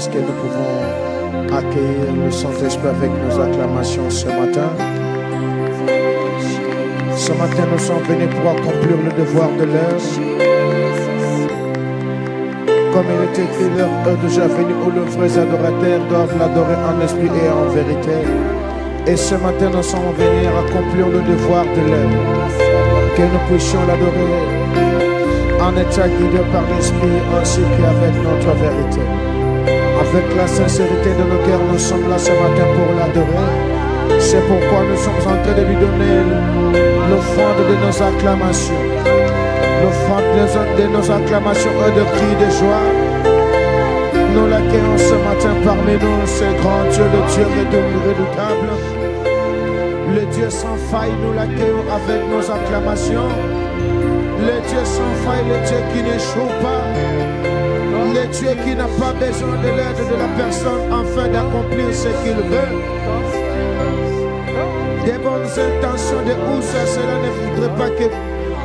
Est-ce que nous pouvons accueillir le Saint-Esprit avec nos acclamations ce matin? Ce matin, nous sommes venus pour accomplir le devoir de l'heure. Comme il est écrit, l'heure est déjà venue où les vrais adorateurs doivent l'adorer en esprit et en vérité. Et ce matin, nous sommes venus accomplir le devoir de l'heure. Que nous puissions l'adorer en état guidé par l'esprit ainsi qu'avec notre vérité. Avec la sincérité de nos cœurs, nous sommes là ce matin pour l'adorer. C'est pourquoi nous sommes en train de lui donner l'offrande de nos acclamations. L'offrande de nos acclamations et de cris de joie. Nous l'accueillons ce matin parmi nous, ce grand Dieu, le Dieu redoutable. Le Dieu sans faille, nous l'accueillons avec nos acclamations. Le Dieu sans faille, le Dieu qui n'échoue pas. Le Dieu qui n'a pas besoin de l'aide de la personne afin d'accomplir ce qu'il veut. Des bonnes intentions de où cela ne voudrait pas que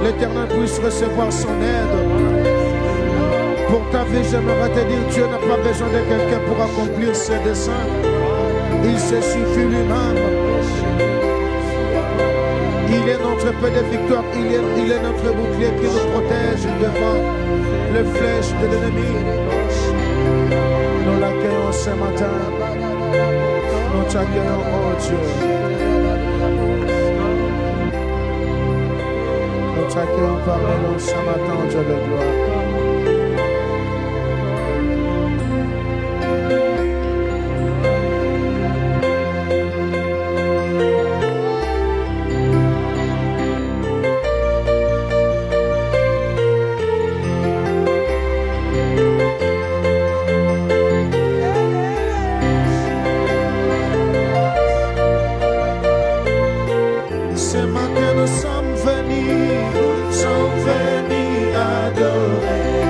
l'Éternel puisse recevoir son aide. Pour ta vie, j'aimerais te dire, Dieu n'a pas besoin de quelqu'un pour accomplir ses desseins. Il se suffit lui-même. Il est notre paix de victoire, il est notre bouclier qui nous protège devant les flèches de l'ennemi. Nous l'accueillons ce matin. Nous t'accueillons, oh Dieu. Nous t'accueillons parmi nous ce matin, Dieu de gloire. Sommes venus adorer.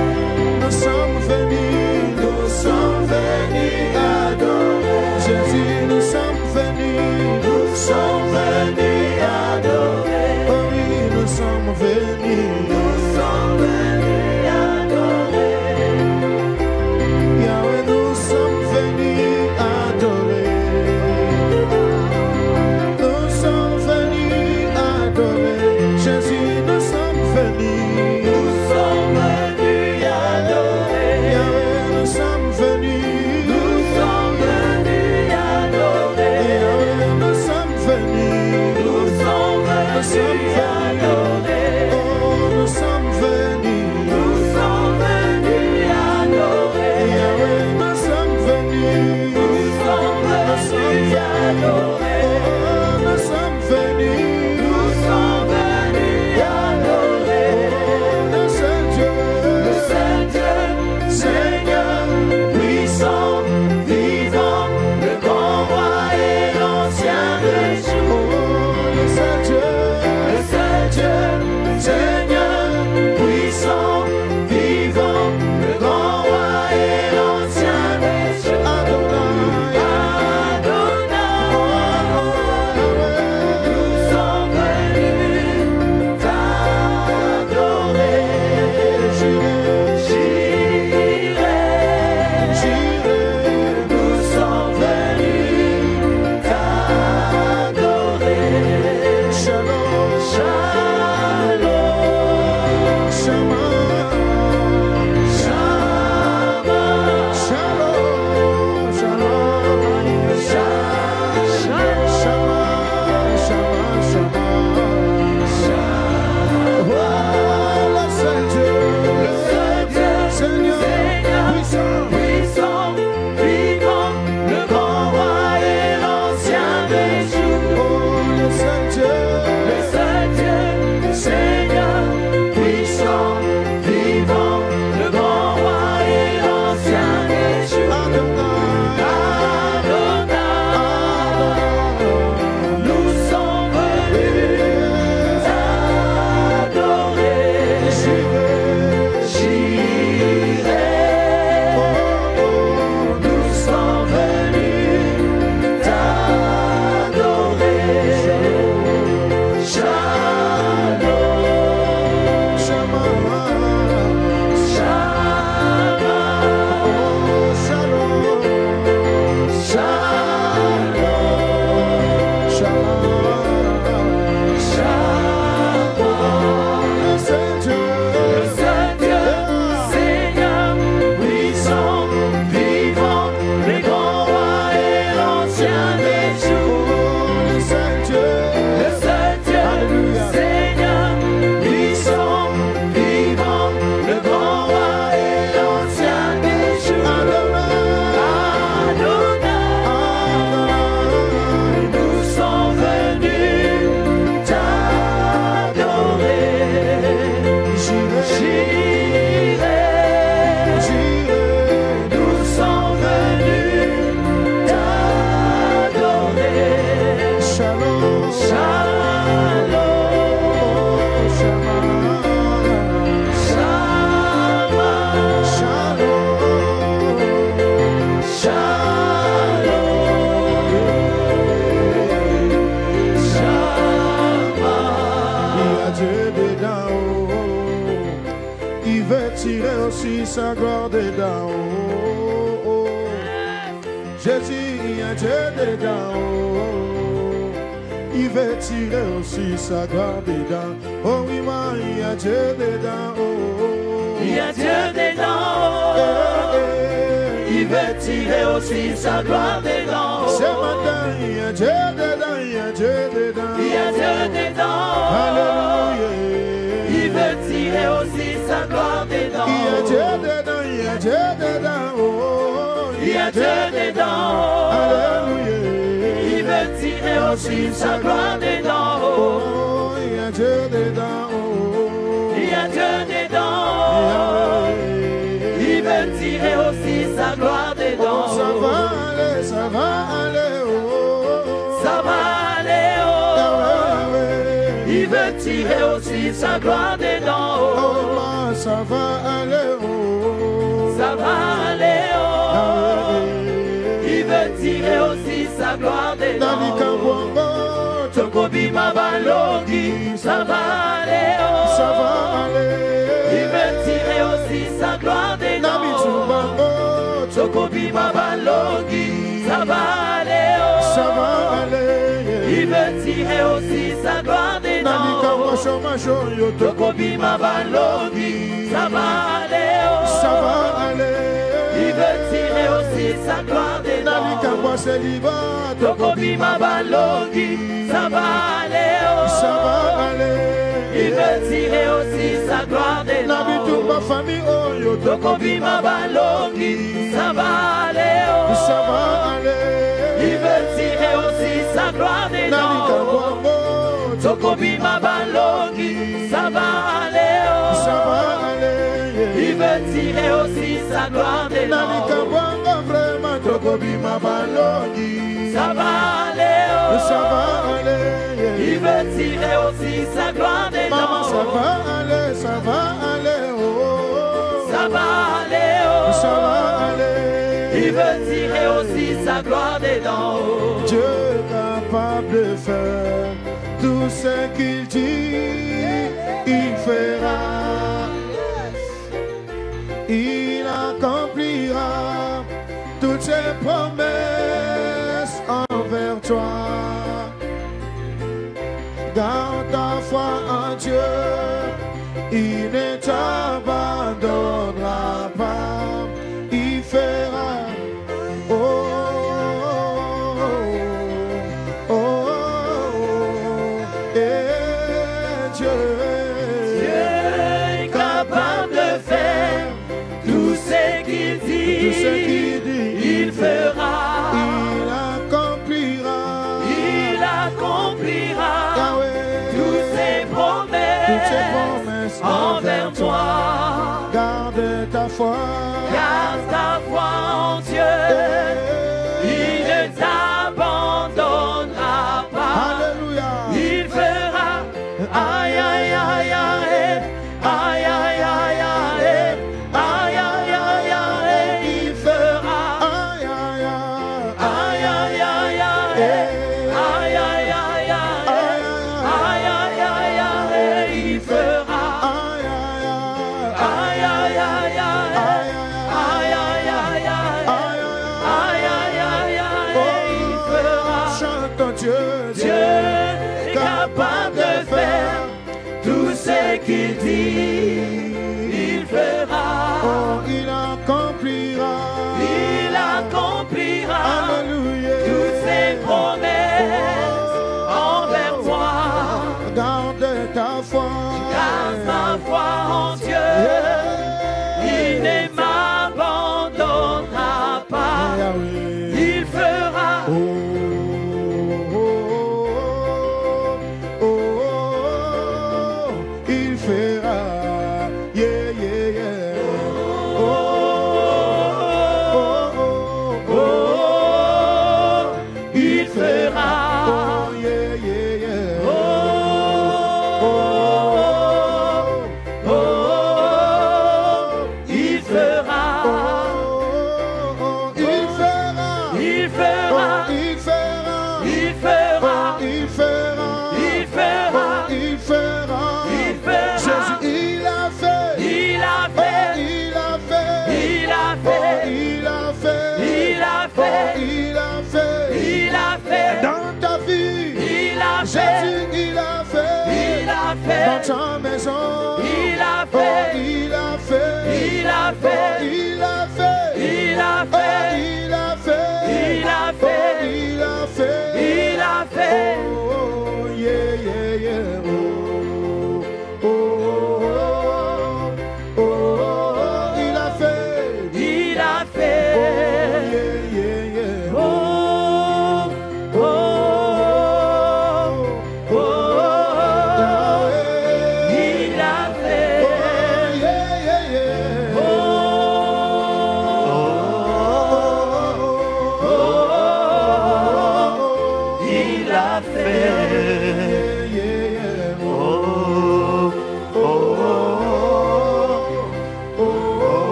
d'en haut. Jésus, il y a Dieu dedans. Il veut tirer aussi sa gloire dedans. Oh oui, moi, il y a Dieu dedans. Il y a Dieu dedans. Il veut tirer aussi sa gloire dedans. Ce matin, il y a Dieu dedans, il y a Dieu dedans. Il y a Dieu dedans. Alléluia. Il veut tirer aussi sa gloire dedans. Il y a Dieu dedans, il y a Dieu dedans. Oh, il y a Dieu dedans. Alléluia. Il veut tirer aussi sa gloire dedans. Oh, il y a Dieu dedans. Il y a Dieu dedans. Il veut tirer aussi sa gloire dedans. Ça va aller, ça va aller. Oh, ça va aller. Oh, il veut tirer aussi sa gloire dedans. Oh, ça va aller. Oh, ça va aller. Oh, il veut tirer aussi sa gloire dedans. Chokobi Mabalogi, ça va aller. Oh, ça va aller. Il veut tirer aussi sa gloire dedans. Chokobi Mabalogi, ça va aller. Oh, ça va aller. Il veut tirer aussi sa gloire dedans. Chokobi Mabalogi, ça va aller. Oh, ça va aller. Il veut tirer aussi sa gloire dedans. Chokobi Mabalogi, ça va aller. Oh, ça va aller. Il veut tirer aussi sa gloire dedans. Chokobi Mabalogi, ça va aller. Oh, ça va aller. Il veut tirer aussi sa gloire dedans. Chokobi Mabalogi, ça va aller. Oh, ça va aller. Il veut tirer aussi sa gloire dedans. Chokobi Mabalogi, ça va aller. Oh, ça va aller. Il veut tirer aussi sa gloire dedans. Maman, ça va aller, ça va aller. Oh, ça va aller. Oh, ça va aller. Il veut tirer aussi sa gloire dedans. Dieu est capable de faire tout ce qu'il dit, il fera. Il accomplira toutes ses promesses envers toi. Garde ta foi en Dieu, il ne t'abandonnera pas, il fera. Oh, oh, oh, oh, et Dieu est capable de faire tout ce qu'il dit, il fera. Il accomplira. Il accomplira toutes ses promesses envers toi. Garde ta foi. Garde ta foi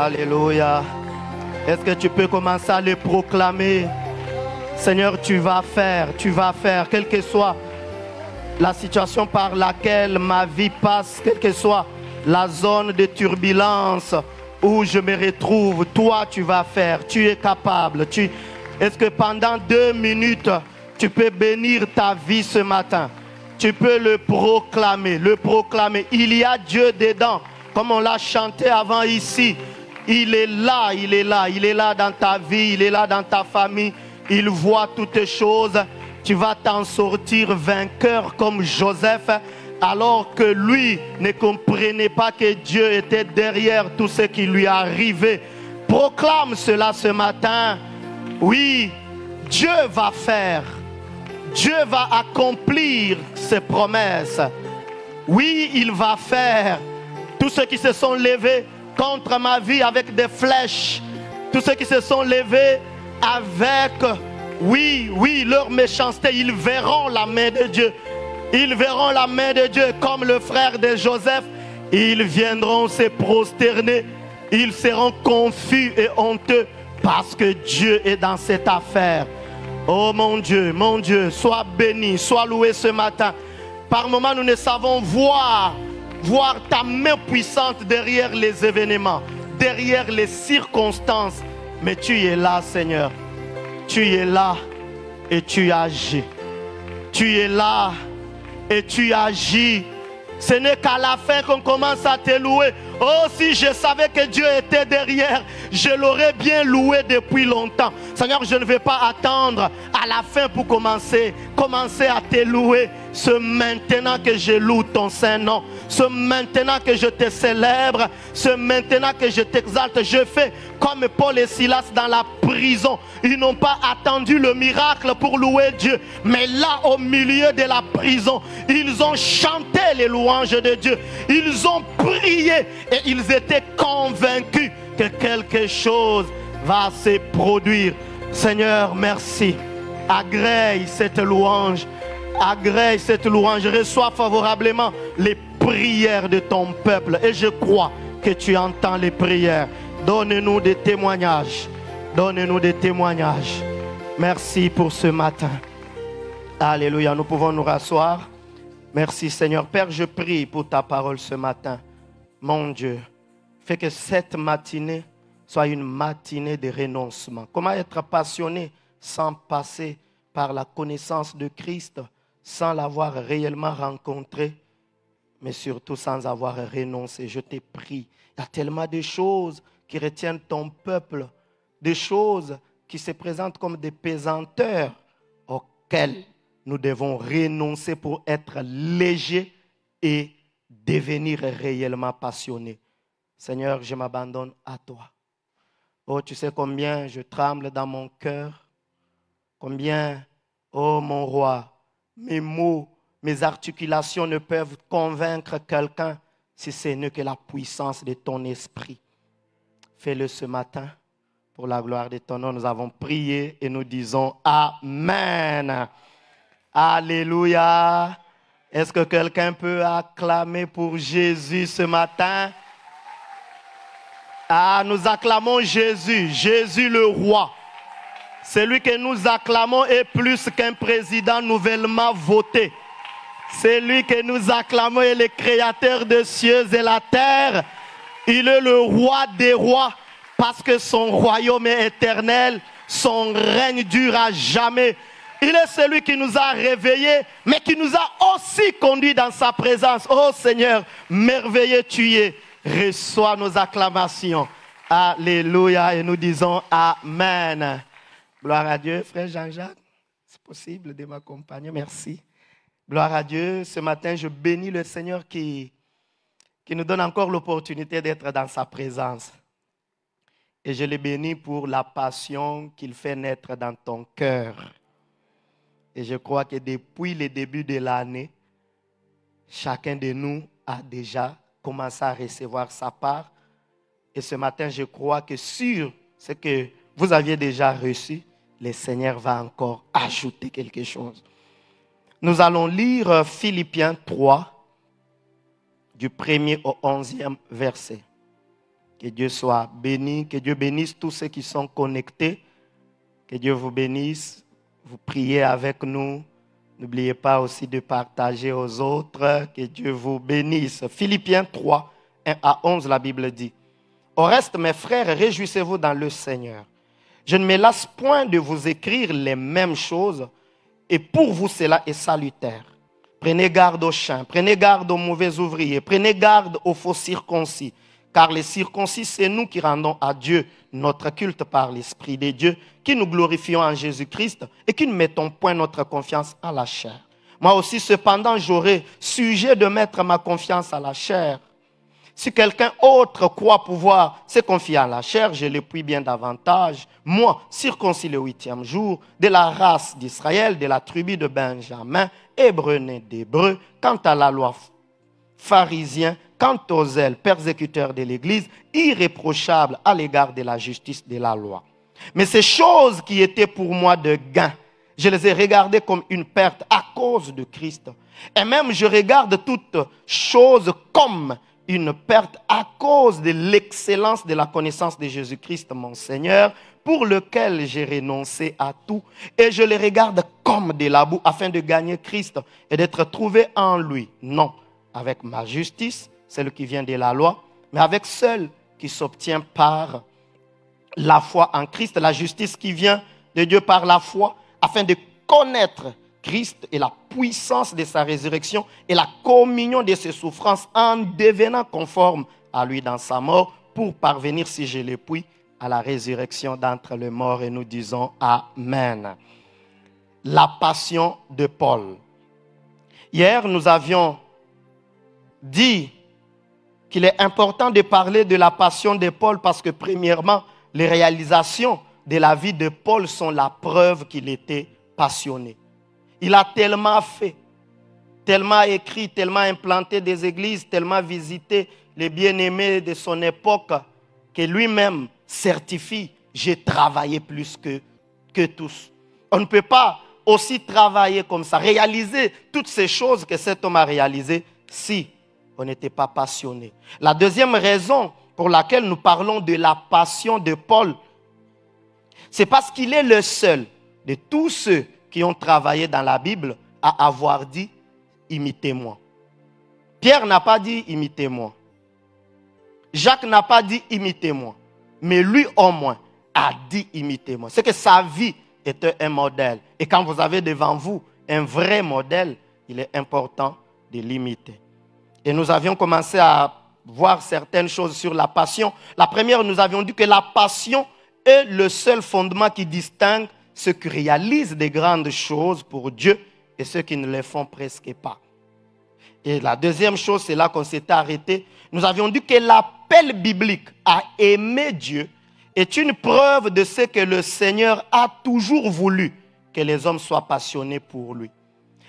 Alléluia. Est-ce que tu peux commencer à le proclamer? Seigneur, tu vas faire, quelle que soit la situation par laquelle ma vie passe, quelle que soit la zone de turbulence où je me retrouve, toi tu vas faire, tu es capable. Est-ce que pendant 2 minutes, tu peux bénir ta vie ce matin? Tu peux le proclamer, Il y a Dieu dedans, comme on l'a chanté avant ici. Il est là dans ta vie, il est là dans ta famille. Il voit toutes choses. Tu vas t'en sortir vainqueur comme Joseph, alors que lui ne comprenait pas que Dieu était derrière tout ce qui lui arrivait. Proclame cela ce matin. Oui, Dieu va faire. Dieu va accomplir ses promesses. Oui, il va faire. Tous ceux qui se sont levés contre ma vie avec des flèches, tous ceux qui se sont levés avec, leur méchanceté, ils verront la main de Dieu. Ils verront la main de Dieu comme le frère de Joseph. Ils viendront se prosterner. Ils seront confus et honteux parce que Dieu est dans cette affaire. Oh mon Dieu, sois béni, sois loué ce matin. Par moments, nous ne savons voir ta main puissante derrière les événements, derrière les circonstances. Mais tu es là, Seigneur. Tu es là et tu agis. Tu es là et tu agis. Ce n'est qu'à la fin qu'on commence à te louer. Oh, si je savais que Dieu était derrière, je l'aurais bien loué depuis longtemps. Seigneur, je ne vais pas attendre à la fin pour commencer à te louer. C'est maintenant que je loue ton Saint-Nom. C'est maintenant que je te célèbre. C'est maintenant que je t'exalte. Je fais comme Paul et Silas dans la prison. Ils n'ont pas attendu le miracle pour louer Dieu. Mais là, au milieu de la prison, ils ont chanté les louanges de Dieu. Ils ont prié et ils étaient convaincus que quelque chose va se produire. Seigneur, merci. Agrée cette louange. Agrée cette louange. Reçois favorablement les prières de ton peuple. Et je crois que tu entends les prières. Donne-nous des témoignages. Donne-nous des témoignages. Merci pour ce matin. Alléluia. Nous pouvons nous rasseoir. Merci Seigneur. Père, je prie pour ta parole ce matin. Mon Dieu, fais que cette matinée soit une matinée de renoncement. Comment être passionné sans passer par la connaissance de Christ, sans l'avoir réellement rencontré, mais surtout sans avoir renoncé. Je te prie. Il y a tellement de choses qui retiennent ton peuple, des choses qui se présentent comme des pesanteurs auxquelles nous devons renoncer pour être légers et devenir réellement passionnés. Seigneur, je m'abandonne à toi. Oh, tu sais combien je tremble dans mon cœur, combien, oh mon roi, mes mots, mes articulations ne peuvent convaincre quelqu'un si ce n'est que la puissance de ton esprit. Fais-le ce matin pour la gloire de ton nom. Nous avons prié et nous disons Amen. Alléluia. Est-ce que quelqu'un peut acclamer pour Jésus ce matin? Ah, nous acclamons Jésus, Jésus le roi. Celui que nous acclamons est plus qu'un président nouvellement voté. Celui que nous acclamons est le créateur des cieux et la terre. Il est le roi des rois parce que son royaume est éternel, son règne dure à jamais. Il est celui qui nous a réveillés, mais qui nous a aussi conduits dans sa présence. Oh Seigneur, merveilleux tu es. Reçois nos acclamations. Alléluia. Et nous disons Amen. Gloire à Dieu, frère Jean-Jacques. C'est possible de m'accompagner. Merci. Gloire à Dieu. Ce matin, je bénis le Seigneur qui nous donne encore l'opportunité d'être dans sa présence. Et je le bénis pour la passion qu'il fait naître dans ton cœur. Et je crois que depuis le début de l'année, chacun de nous a déjà commencé à recevoir sa part. Et ce matin, je crois que sur ce que vous aviez déjà reçu, le Seigneur va encore ajouter quelque chose. Nous allons lire Philippiens 3, du 1er au 11e verset, Que Dieu soit béni, que Dieu bénisse tous ceux qui sont connectés. Que Dieu vous bénisse. Vous priez avec nous. N'oubliez pas aussi de partager aux autres. Que Dieu vous bénisse. Philippiens 3, 1 à 11, la Bible dit. Au reste, mes frères, réjouissez-vous dans le Seigneur. Je ne me lasse point de vous écrire les mêmes choses, et pour vous cela est salutaire. Prenez garde aux chiens, prenez garde aux mauvais ouvriers, prenez garde aux faux circoncis, car les circoncis, c'est nous qui rendons à Dieu notre culte par l'Esprit de Dieu, qui nous glorifions en Jésus-Christ et qui ne mettons point notre confiance à la chair. Moi aussi, cependant, j'aurai sujet de mettre ma confiance à la chair. Si quelqu'un autre croit pouvoir se confier à la chair, je l'appuie bien davantage. Moi, circoncis le 8e jour, de la race d'Israël, de la tribu de Benjamin, hébreu né d'hébreu, quant à la loi pharisien, quant aux zèles persécuteurs de l'Église, irréprochable à l'égard de la justice de la loi. Mais ces choses qui étaient pour moi de gain, je les ai regardées comme une perte à cause de Christ. Et même je regarde toutes choses comme une perte à cause de l'excellence de la connaissance de Jésus-Christ, mon Seigneur, pour lequel j'ai renoncé à tout, et je les regarde comme de la boue afin de gagner Christ et d'être trouvé en lui, non avec ma justice, celle qui vient de la loi, mais avec celle qui s'obtient par la foi en Christ, la justice qui vient de Dieu par la foi, afin de connaître Christ et la puissance de sa résurrection et la communion de ses souffrances en devenant conforme à lui dans sa mort pour parvenir, si je le puis, à la résurrection d'entre les morts. Et nous disons Amen. La passion de Paul. Hier, nous avions dit qu'il est important de parler de la passion de Paul parce que premièrement, les réalisations de la vie de Paul sont la preuve qu'il était passionné. Il a tellement fait, tellement écrit, tellement implanté des églises, tellement visité les bien-aimés de son époque que lui-même certifie « j'ai travaillé plus que tous ». On ne peut pas aussi travailler comme ça, réaliser toutes ces choses que cet homme a réalisées si on n'était pas passionné. La deuxième raison pour laquelle nous parlons de la passion de Paul, c'est parce qu'il est le seul de tous ceux qui ont travaillé dans la Bible à avoir dit « imitez-moi ». Pierre n'a pas dit « imitez-moi ». Jacques n'a pas dit « imitez-moi ». Mais lui au moins a dit « imitez-moi ». C'est que sa vie était un modèle. Et quand vous avez devant vous un vrai modèle, il est important de l'imiter. Et nous avions commencé à voir certaines choses sur la passion. La première, nous avions dit que la passion est le seul fondement qui distingue ceux qui réalisent des grandes choses pour Dieu et ceux qui ne les font presque pas. Et la deuxième chose, c'est là qu'on s'était arrêté. Nous avions dit que l'appel biblique à aimer Dieu est une preuve de ce que le Seigneur a toujours voulu, que les hommes soient passionnés pour lui.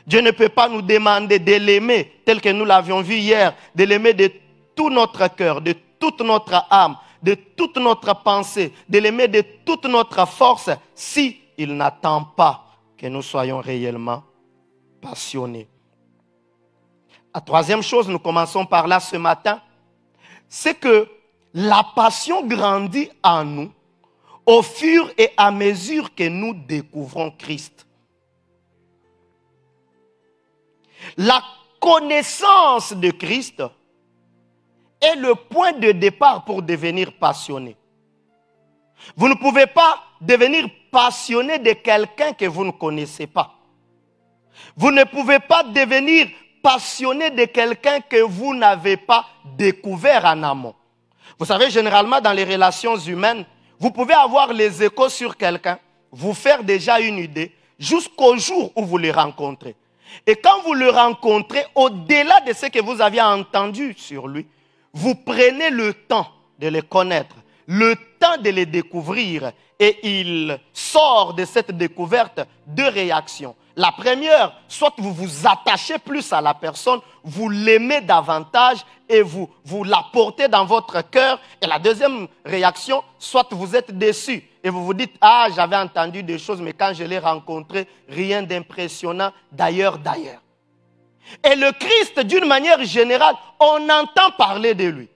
Dieu ne peut pas nous demander de l'aimer tel que nous l'avions vu hier, de l'aimer de tout notre cœur, de toute notre âme, de toute notre pensée, de l'aimer de toute notre force, si il n'attend pas que nous soyons réellement passionnés. La troisième chose, nous commençons par là ce matin, c'est que la passion grandit en nous au fur et à mesure que nous découvrons Christ. La connaissance de Christ est le point de départ pour devenir passionné. Vous ne pouvez pas devenir passionné de quelqu'un que vous ne connaissez pas. Vous ne pouvez pas devenir passionné de quelqu'un que vous n'avez pas découvert en amont. Vous savez, généralement, dans les relations humaines, vous pouvez avoir les échos sur quelqu'un, vous faire déjà une idée, jusqu'au jour où vous le rencontrez. Et quand vous le rencontrez, au-delà de ce que vous aviez entendu sur lui, vous prenez le temps de le connaître, le temps de le découvrir, et il sort de cette découverte deux réactions. La première, soit vous vous attachez plus à la personne, vous l'aimez davantage et vous la portez dans votre cœur. Et la deuxième réaction, soit vous êtes déçu et vous vous dites « Ah, j'avais entendu des choses, mais quand je l'ai rencontré, rien d'impressionnant d'ailleurs. » Et le Christ, d'une manière générale, on entend parler de lui.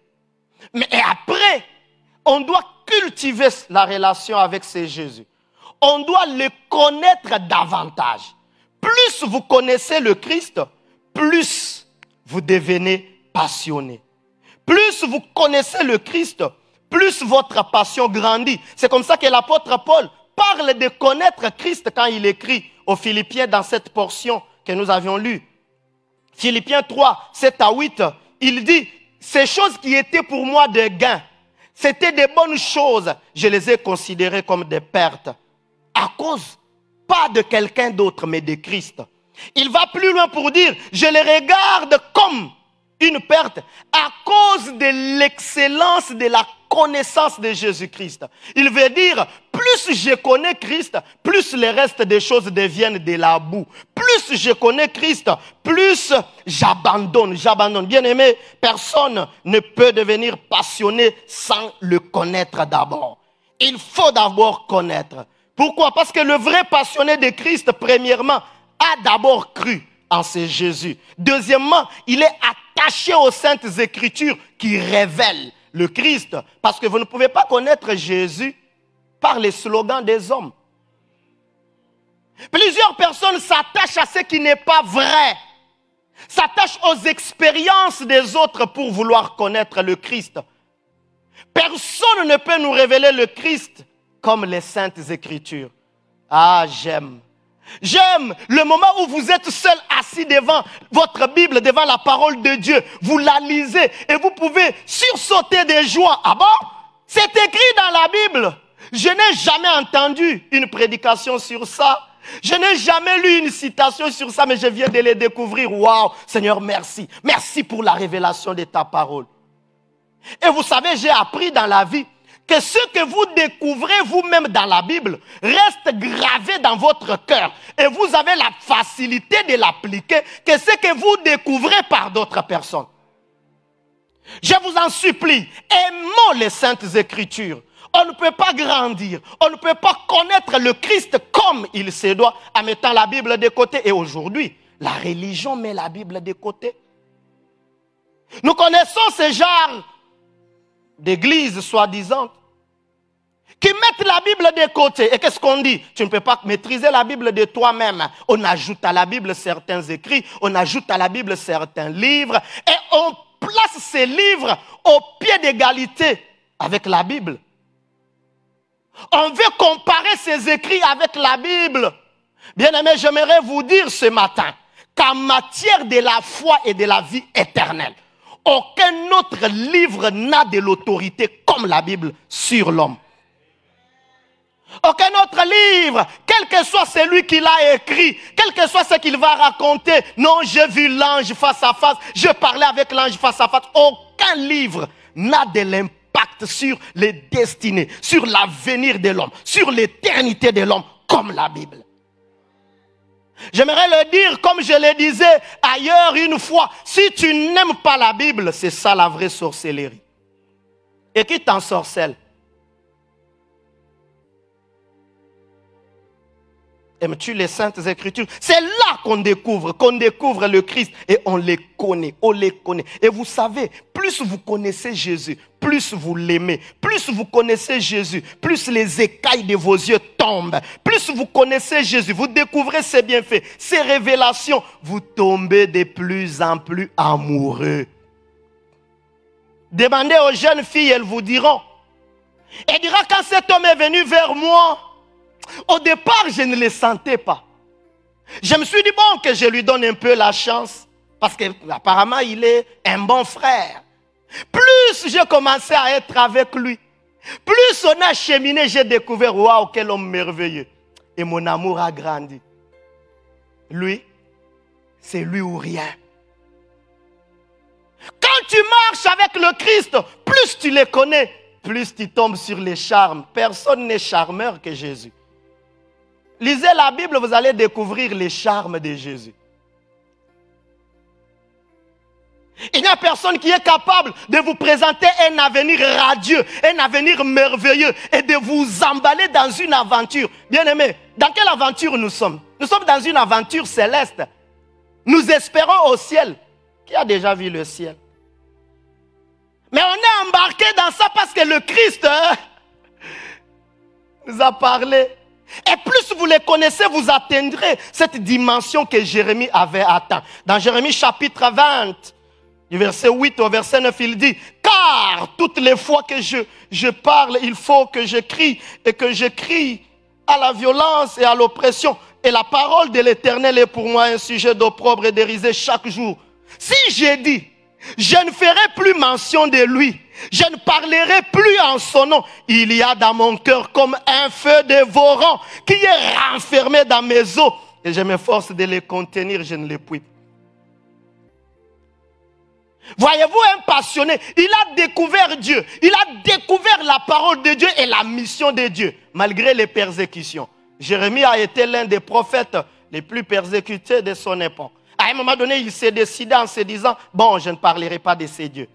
Mais après, on doit cultiver la relation avec ce Jésus. On doit le connaître davantage. Plus vous connaissez le Christ, plus vous devenez passionné. Plus vous connaissez le Christ, plus votre passion grandit. C'est comme ça que l'apôtre Paul parle de connaître Christ quand il écrit aux Philippiens dans cette portion que nous avions lue. Philippiens 3, 7 à 8, il dit, ces choses qui étaient pour moi des gains, c'était des bonnes choses, je les ai considérées comme des pertes. À cause, pas de quelqu'un d'autre, mais de Christ. Il va plus loin pour dire, je les regarde comme une perte à cause de l'excellence de la connaissance de Jésus-Christ. Il veut dire, plus je connais Christ, plus le reste des choses deviennent de la boue. Plus je connais Christ, plus j'abandonne. Bien aimé, personne ne peut devenir passionné sans le connaître d'abord. Il faut d'abord connaître. Pourquoi? Parce que le vrai passionné de Christ, premièrement, a d'abord cru en ce Jésus. Deuxièmement, il est attaché aux saintes écritures qui révèlent le Christ. Parce que vous ne pouvez pas connaître Jésus par les slogans des hommes. Plusieurs personnes s'attachent à ce qui n'est pas vrai. S'attachent aux expériences des autres pour vouloir connaître le Christ. Personne ne peut nous révéler le Christ comme les saintes écritures. Ah, j'aime. J'aime le moment où vous êtes seul assis devant votre Bible, devant la parole de Dieu. Vous la lisez et vous pouvez sursauter de joie. Ah bon? C'est écrit dans la Bible. Je n'ai jamais entendu une prédication sur ça. Je n'ai jamais lu une citation sur ça, mais je viens de les découvrir. Waouh, Seigneur, merci. Merci pour la révélation de ta parole. Et vous savez, j'ai appris dans la vie que ce que vous découvrez vous-même dans la Bible reste gravé dans votre cœur. Et vous avez la facilité de l'appliquer que ce que vous découvrez par d'autres personnes. Je vous en supplie, aimons les saintes écritures. On ne peut pas grandir, on ne peut pas connaître le Christ comme il se doit en mettant la Bible de côté. Et aujourd'hui, la religion met la Bible de côté. Nous connaissons ce genre d'églises soi-disant qui mettent la Bible de côté. Et qu'est-ce qu'on dit? Tu ne peux pas maîtriser la Bible de toi-même. On ajoute à la Bible certains écrits, on ajoute à la Bible certains livres, et on place ces livres au pied d'égalité avec la Bible. On veut comparer ces écrits avec la Bible. Bien-aimés, j'aimerais vous dire ce matin qu'en matière de la foi et de la vie éternelle, aucun autre livre n'a de l'autorité comme la Bible sur l'homme. Aucun autre livre, quel que soit celui qui l'a écrit, quel que soit ce qu'il va raconter, non, j'ai vu l'ange face à face, je parlais avec l'ange face à face, aucun livre n'a de l'impact sur les destinées, sur l'avenir de l'homme, sur l'éternité de l'homme, comme la Bible. J'aimerais le dire comme je le disais ailleurs une fois, si tu n'aimes pas la Bible, c'est ça la vraie sorcellerie. Et qui t'ensorcelle? Aimes-tu les saintes écritures? C'est là qu'on découvre le Christ et on les connaît, Et vous savez, plus vous connaissez Jésus, plus vous l'aimez. Plus vous connaissez Jésus, plus les écailles de vos yeux tombent. Plus vous connaissez Jésus, vous découvrez ses bienfaits, ses révélations, vous tombez de plus en plus amoureux. Demandez aux jeunes filles, elles vous diront. Elle dira, quand cet homme est venu vers moi, au départ, je ne le sentais pas. Je me suis dit, bon, que je lui donne un peu la chance. Parce qu'apparemment, il est un bon frère. Plus j'ai commencé à être avec lui, plus on a cheminé, j'ai découvert, waouh, quel homme merveilleux. Et mon amour a grandi. Lui, c'est lui ou rien. Quand tu marches avec le Christ, plus tu le connais, plus tu tombes sur les charmes. Personne n'est charmeur que Jésus. Lisez la Bible, vous allez découvrir les charmes de Jésus. Il n'y a personne qui est capable de vous présenter un avenir radieux, un avenir merveilleux et de vous emballer dans une aventure. Bien-aimés, dans quelle aventure nous sommes? Nous sommes dans une aventure céleste. Nous espérons au ciel. Qui a déjà vu le ciel? Mais on est embarqué dans ça parce que le Christ nous a parlé. Et plus vous les connaissez, vous atteindrez cette dimension que Jérémie avait atteint. Dans Jérémie chapitre 20, du verset 8 au verset 9, il dit: car toutes les fois que je parle, il faut que je crie, et que je crie à la violence et à l'oppression. Et la parole de l'Éternel est pour moi un sujet d'opprobre et de risée chaque jour. Si j'ai dit, je ne ferai plus mention de lui, je ne parlerai plus en son nom, il y a dans mon cœur comme un feu dévorant qui est renfermé dans mes os, et je m'efforce de les contenir, je ne les puis. Voyez-vous, un passionné, il a découvert Dieu, il a découvert la parole de Dieu et la mission de Dieu, malgré les persécutions. Jérémie a été l'un des prophètes les plus persécutés de son époque. À un moment donné, il s'est décidé en se disant: bon, je ne parlerai pas de ces dieux.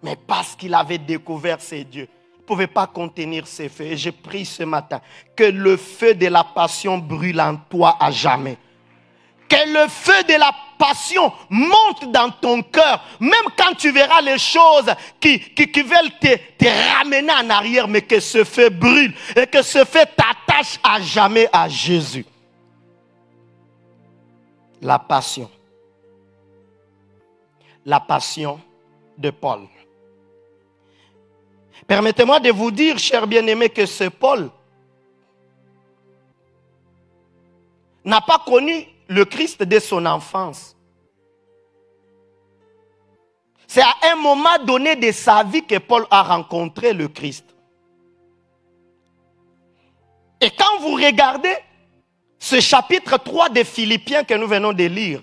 Mais parce qu'il avait découvert ces dieux, il ne pouvait pas contenir ces feux. Et j'ai prié ce matin que le feu de la passion brûle en toi à jamais. Que le feu de la passion monte dans ton cœur, même quand tu verras les choses qui veulent te ramener en arrière, mais que ce feu brûle et que ce feu t'attache à jamais à Jésus. La passion. La passion de Paul. Permettez-moi de vous dire, chers bien-aimés, que ce Paul n'a pas connu le Christ dès son enfance. C'est à un moment donné de sa vie que Paul a rencontré le Christ. Et quand vous regardez ce chapitre 3 des Philippiens que nous venons de lire,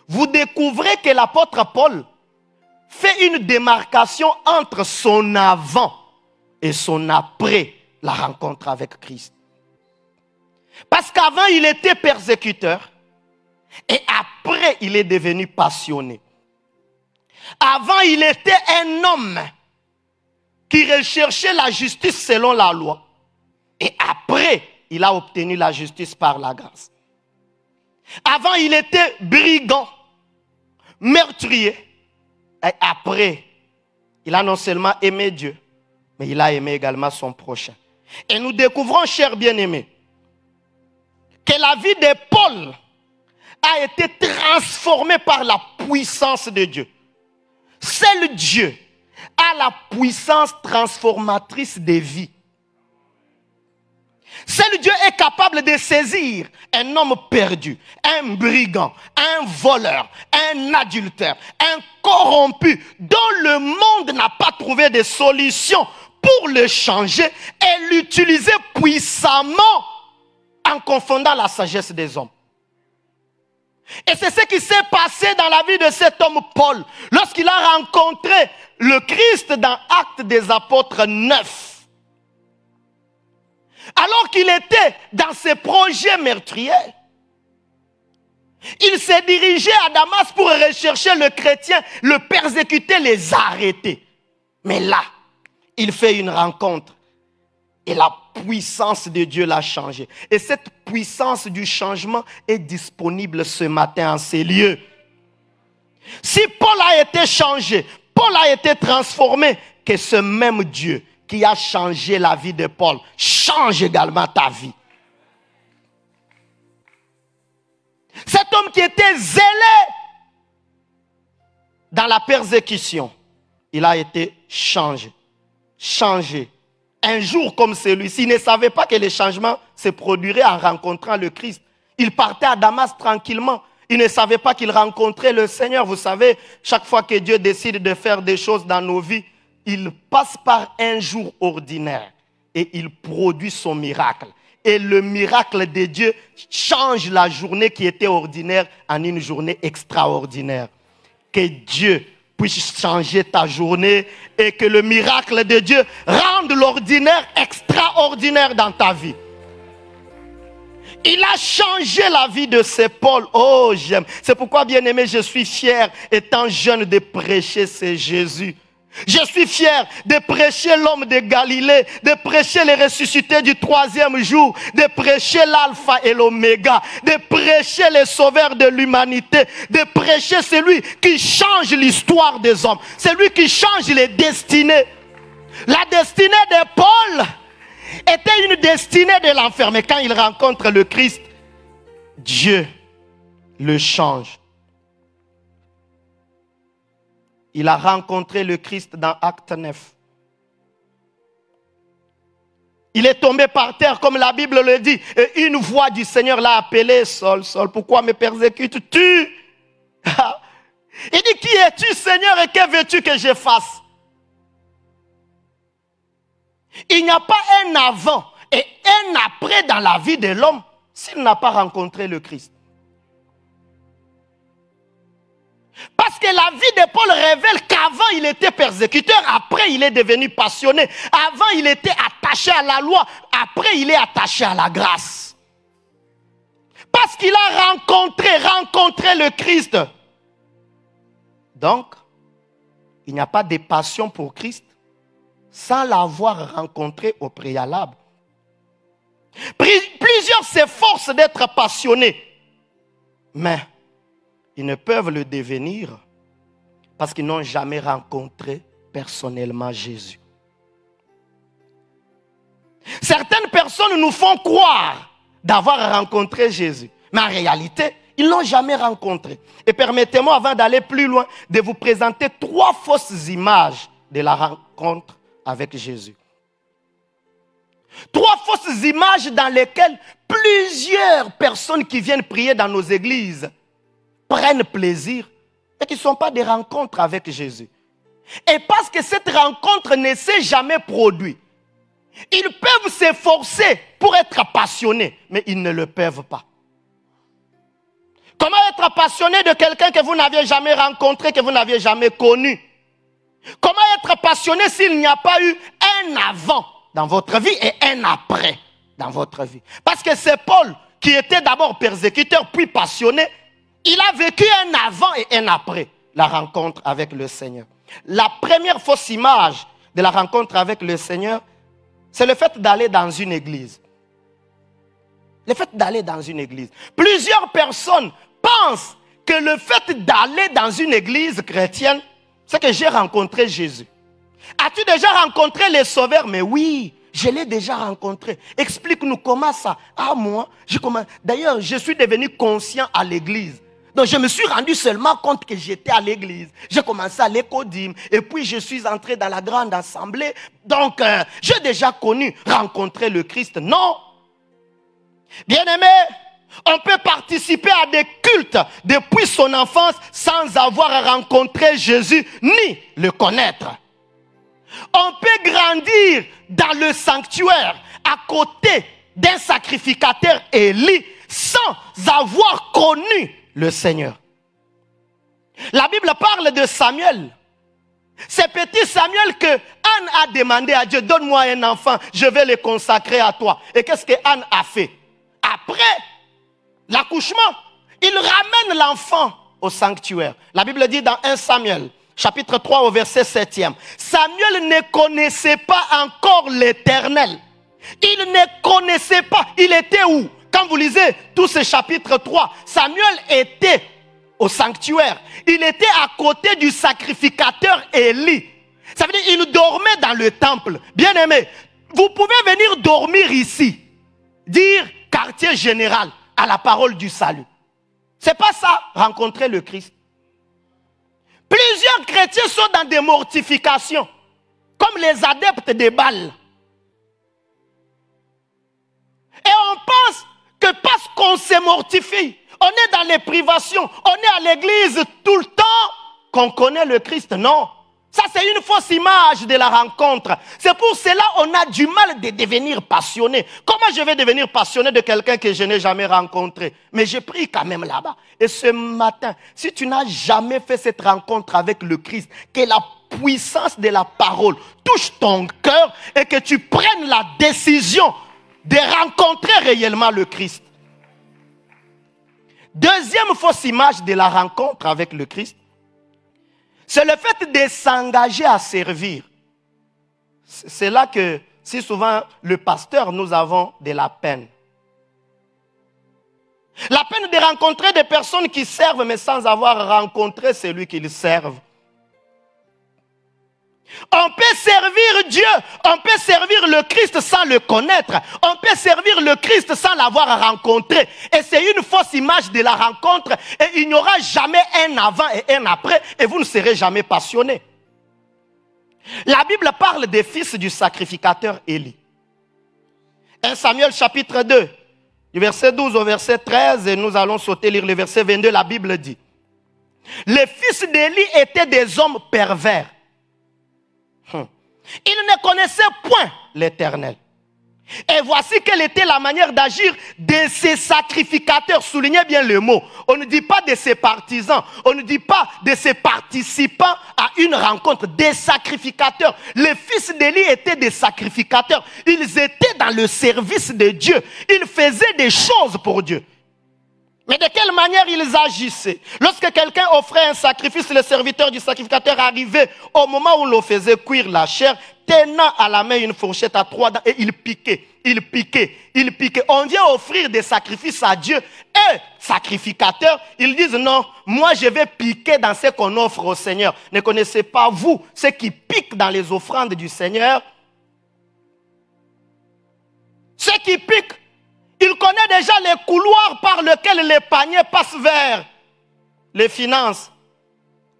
vous découvrez que l'apôtre Paul fait une démarcation entre son avant et son après la rencontre avec Christ. Parce qu'avant, il était persécuteur et après, il est devenu passionné. Avant, il était un homme qui recherchait la justice selon la loi. Et après, il a obtenu la justice par la grâce. Avant, il était brigand, meurtrier. Et après, il a non seulement aimé Dieu, mais il a aimé également son prochain. Et nous découvrons, chers bien-aimés, que la vie de Paul a été transformée par la puissance de Dieu. Seul Dieu a la puissance transformatrice des vies. Seul Dieu est capable de saisir un homme perdu, un brigand, un voleur, un adultère, un corrompu, dont le monde n'a pas trouvé de solution pour le changer et l'utiliser puissamment en confondant la sagesse des hommes. Et c'est ce qui s'est passé dans la vie de cet homme Paul, lorsqu'il a rencontré le Christ dans Actes des Apôtres 9. Alors qu'il était dans ses projets meurtriers, il s'est dirigé à Damas pour rechercher le chrétien, le persécuter, les arrêter. Mais là, il fait une rencontre et la puissance de Dieu l'a changé. Et cette puissance du changement est disponible ce matin en ces lieux. Si Paul a été changé, Paul a été transformé, que ce même Dieu qui a changé la vie de Paul change également ta vie. Cet homme qui était zélé dans la persécution, il a été changé. Changé. Un jour comme celui-ci, il ne savait pas que les changements se produiraient en rencontrant le Christ. Il partait à Damas tranquillement. Il ne savait pas qu'il rencontrait le Seigneur. Vous savez, chaque fois que Dieu décide de faire des choses dans nos vies, il passe par un jour ordinaire et il produit son miracle. Et le miracle de Dieu change la journée qui était ordinaire en une journée extraordinaire. Que Dieu puisse changer ta journée et que le miracle de Dieu rende l'ordinaire extraordinaire dans ta vie. Il a changé la vie de ce Paul. Oh, j'aime. C'est pourquoi, bien-aimé, je suis fier, étant jeune, de prêcher ce Jésus. Je suis fier de prêcher l'homme de Galilée, de prêcher les ressuscités du 3e jour, de prêcher l'alpha et l'oméga, de prêcher les sauveurs de l'humanité, de prêcher celui qui change l'histoire des hommes, celui qui change les destinées. La destinée de Paul était une destinée de l'enfer. Mais quand il rencontre le Christ, Dieu le change. Il a rencontré le Christ dans Acte 9. Il est tombé par terre comme la Bible le dit. Et une voix du Seigneur l'a appelé. Saul, Saul, pourquoi me persécutes-tu? Il dit, qui es-tu Seigneur et que veux-tu que je fasse? Il n'y a pas un avant et un après dans la vie de l'homme s'il n'a pas rencontré le Christ. Parce que la vie de Paul révèle qu'avant il était persécuteur, après il est devenu passionné. Avant il était attaché à la loi, après il est attaché à la grâce. Parce qu'il a rencontré le Christ. Donc, il n'y a pas de passion pour Christ sans l'avoir rencontré au préalable. Plusieurs s'efforcent d'être passionnés, mais ils ne peuvent le devenir parce qu'ils n'ont jamais rencontré personnellement Jésus. Certaines personnes nous font croire d'avoir rencontré Jésus, mais en réalité, ils ne l'ont jamais rencontré. Et permettez-moi, avant d'aller plus loin, de vous présenter 3 fausses images de la rencontre avec Jésus. 3 fausses images dans lesquelles plusieurs personnes qui viennent prier dans nos églises prennent plaisir et qui ne sont pas des rencontres avec Jésus. Et parce que cette rencontre ne s'est jamais produite, ils peuvent s'efforcer pour être passionnés, mais ils ne le peuvent pas. Comment être passionné de quelqu'un que vous n'aviez jamais rencontré, que vous n'aviez jamais connu? Comment être passionné s'il n'y a pas eu un avant dans votre vie et un après dans votre vie? Parce que c'est Paul qui était d'abord persécuteur puis passionné. Il a vécu un avant et un après la rencontre avec le Seigneur. La première fausse image de la rencontre avec le Seigneur, c'est le fait d'aller dans une église. Le fait d'aller dans une église. Plusieurs personnes pensent que le fait d'aller dans une église chrétienne, c'est que j'ai rencontré Jésus. As-tu déjà rencontré le Sauveur? Mais oui, je l'ai déjà rencontré. Explique-nous comment ça. Ah, moi, d'ailleurs, je suis devenu conscient à l'église. Donc, je me suis rendu seulement compte que j'étais à l'église. J'ai commencé à l'écodime. Et puis, je suis entré dans la grande assemblée. Donc, j'ai déjà rencontré le Christ. Non. Bien-aimé, on peut participer à des cultes depuis son enfance sans avoir rencontré Jésus ni le connaître. On peut grandir dans le sanctuaire à côté d'un sacrificateur Élie sans avoir connu le Seigneur. La Bible parle de Samuel. C'est petit Samuel que Anne a demandé à Dieu, donne-moi un enfant, je vais le consacrer à toi. Et qu'est-ce que Anne a fait? Après l'accouchement, il ramène l'enfant au sanctuaire. La Bible dit dans 1 Samuel, chapitre 3 au verset 7e, Samuel ne connaissait pas encore l'Éternel. Il ne connaissait pas. Il était où? Quand vous lisez tout ce chapitre 3, Samuel était au sanctuaire. Il était à côté du sacrificateur Élie. Ça veut dire qu'il dormait dans le temple. Bien aimé, vous pouvez venir dormir ici, dire quartier général à la parole du salut. C'est pas ça, rencontrer le Christ. Plusieurs chrétiens sont dans des mortifications, comme les adeptes des Baals. Et on pense que parce qu'on se mortifie, on est dans les privations, on est à l'église tout le temps, qu'on connaît le Christ. Non. Ça, c'est une fausse image de la rencontre. C'est pour cela qu'on a du mal de devenir passionné. Comment je vais devenir passionné de quelqu'un que je n'ai jamais rencontré? Mais je prie quand même là-bas. Et ce matin, si tu n'as jamais fait cette rencontre avec le Christ, que la puissance de la parole touche ton cœur et que tu prennes la décision de rencontrer réellement le Christ. Deuxième fausse image de la rencontre avec le Christ, c'est le fait de s'engager à servir. C'est là que, si souvent, le pasteur, nous avons de la peine. La peine de rencontrer des personnes qui servent, mais sans avoir rencontré celui qu'ils servent. On peut servir Dieu, on peut servir le Christ sans le connaître. On peut servir le Christ sans l'avoir rencontré. Et c'est une fausse image de la rencontre. Et il n'y aura jamais un avant et un après. Et vous ne serez jamais passionné. La Bible parle des fils du sacrificateur Élie. 1 Samuel chapitre 2, du verset 12 au verset 13. Et nous allons sauter lire le verset 22. La Bible dit: les fils d'Élie étaient des hommes pervers. Ils ne connaissaient point l'Éternel. Et voici quelle était la manière d'agir de ces sacrificateurs. Soulignez bien le mot. On ne dit pas de ses partisans. On ne dit pas de ses participants à une rencontre. Des sacrificateurs. Les fils d'Élie étaient des sacrificateurs. Ils étaient dans le service de Dieu. Ils faisaient des choses pour Dieu. Mais de quelle manière ils agissaient? Lorsque quelqu'un offrait un sacrifice, le serviteur du sacrificateur arrivait au moment où l'on faisait cuire la chair, tenant à la main une fourchette à 3 dents, et il piquait. On vient offrir des sacrifices à Dieu. Et sacrificateurs, ils disent non, moi je vais piquer dans ce qu'on offre au Seigneur. Ne connaissez pas vous ceux qui piquent dans les offrandes du Seigneur? Ceux qui piquent, il connaît déjà les couloirs par lesquels les paniers passent vers les finances.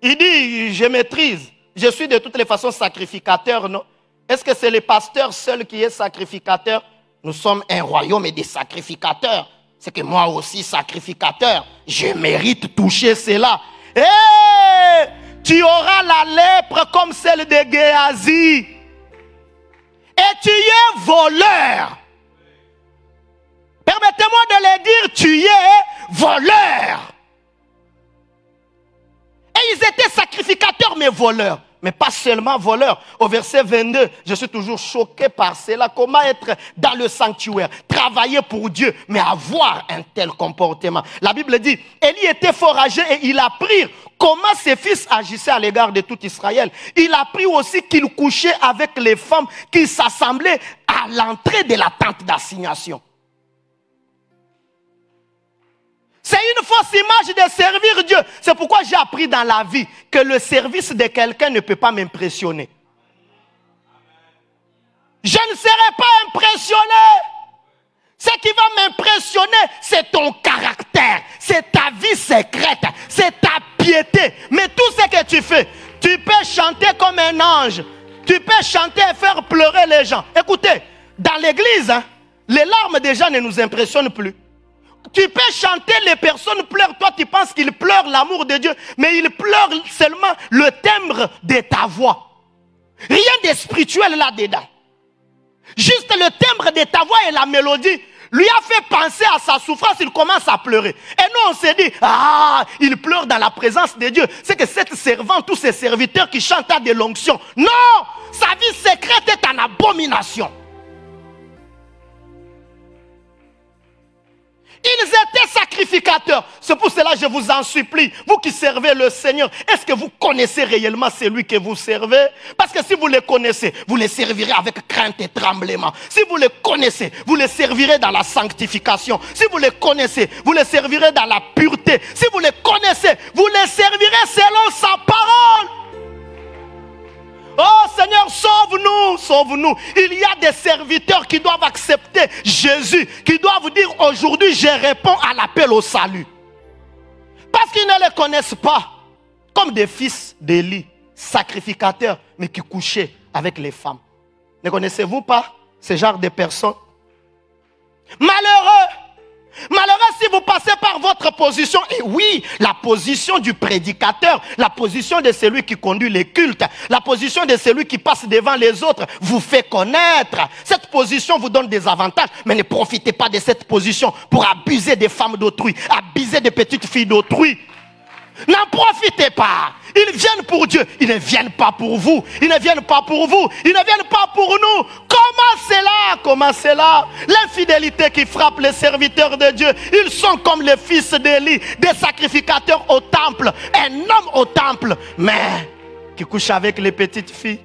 Il dit, je maîtrise. Je suis de toutes les façons sacrificateur, non? Est-ce que c'est le pasteur seul qui est sacrificateur? Nous sommes un royaume et des sacrificateurs. C'est que moi aussi, sacrificateur, je mérite toucher cela. Hé! Tu auras la lèpre comme celle de Géasi. Et tu es voleur. Permettez-moi de le dire, tu es voleur. Et ils étaient sacrificateurs mais voleurs. Mais pas seulement voleurs. Au verset 22, je suis toujours choqué par cela. Comment être dans le sanctuaire, travailler pour Dieu, mais avoir un tel comportement. La Bible dit, Élie était fort âgé et il apprit comment ses fils agissaient à l'égard de tout Israël. Il apprit aussi qu'il couchait avec les femmes qui s'assemblaient à l'entrée de la tente d'assignation. C'est une fausse image de servir Dieu. C'est pourquoi j'ai appris dans la vie que le service de quelqu'un ne peut pas m'impressionner. Je ne serai pas impressionné. Ce qui va m'impressionner, c'est ton caractère, c'est ta vie secrète, c'est ta piété. Mais tout ce que tu fais, tu peux chanter comme un ange, tu peux chanter et faire pleurer les gens. Écoutez, dans l'église, les larmes des gens ne nous impressionnent plus. Tu peux chanter, les personnes pleurent, toi tu penses qu'ils pleurent l'amour de Dieu, mais ils pleurent seulement le timbre de ta voix. Rien de spirituel là-dedans. Juste le timbre de ta voix et la mélodie lui a fait penser à sa souffrance, il commence à pleurer. Et nous on s'est dit, ah, il pleure dans la présence de Dieu. C'est que cette servante, tous ces serviteurs qui chantent à de l'onction. Non, sa vie secrète est en abomination. Ils étaient sacrificateurs. C'est pour cela que je vous en supplie, vous qui servez le Seigneur, est-ce que vous connaissez réellement celui que vous servez? Parce que si vous le connaissez, vous le servirez avec crainte et tremblement. Si vous le connaissez, vous le servirez dans la sanctification. Si vous le connaissez, vous le servirez dans la pureté. Si vous le connaissez, vous le servirez selon sa parole. Oh Seigneur, sauve-nous, sauve-nous. Il y a des serviteurs qui doivent accepter Jésus, qui doivent dire aujourd'hui je réponds à l'appel au salut. Parce qu'ils ne le connaissent pas. Comme des fils d'Élie, sacrificateurs, mais qui couchaient avec les femmes. Ne connaissez-vous pas ce genre de personnes? Malheureux! Malheureux si vous passez par votre position. Et oui, la position du prédicateur, la position de celui qui conduit les cultes, la position de celui qui passe devant les autres vous fait connaître. Cette position vous donne des avantages, mais ne profitez pas de cette position pour abuser des femmes d'autrui, abuser des petites filles d'autrui. N'en profitez pas. Ils viennent pour Dieu. Ils ne viennent pas pour vous. Ils ne viennent pas pour vous. Ils ne viennent pas pour nous. Comment c'est là? Comment c'est là? L'infidélité qui frappe les serviteurs de Dieu. Ils sont comme les fils d'Élie, des sacrificateurs au temple. Un homme au temple, mais qui couche avec les petites filles.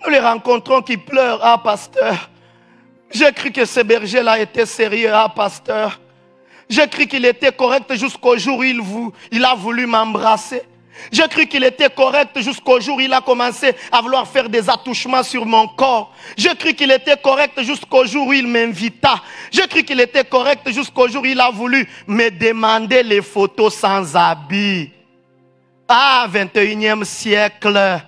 Nous les rencontrons qui pleurent. Ah, pasteur, j'ai cru que ce berger-là était sérieux. Ah, pasteur, J'ai cru qu'il était correct jusqu'au jour où il a voulu m'embrasser. J'ai cru qu'il était correct jusqu'au jour où il a commencé à vouloir faire des attouchements sur mon corps. J'ai cru qu'il était correct jusqu'au jour où il m'invita. J'ai cru qu'il était correct jusqu'au jour où il a voulu me demander les photos sans habit. Ah, 21e siècle.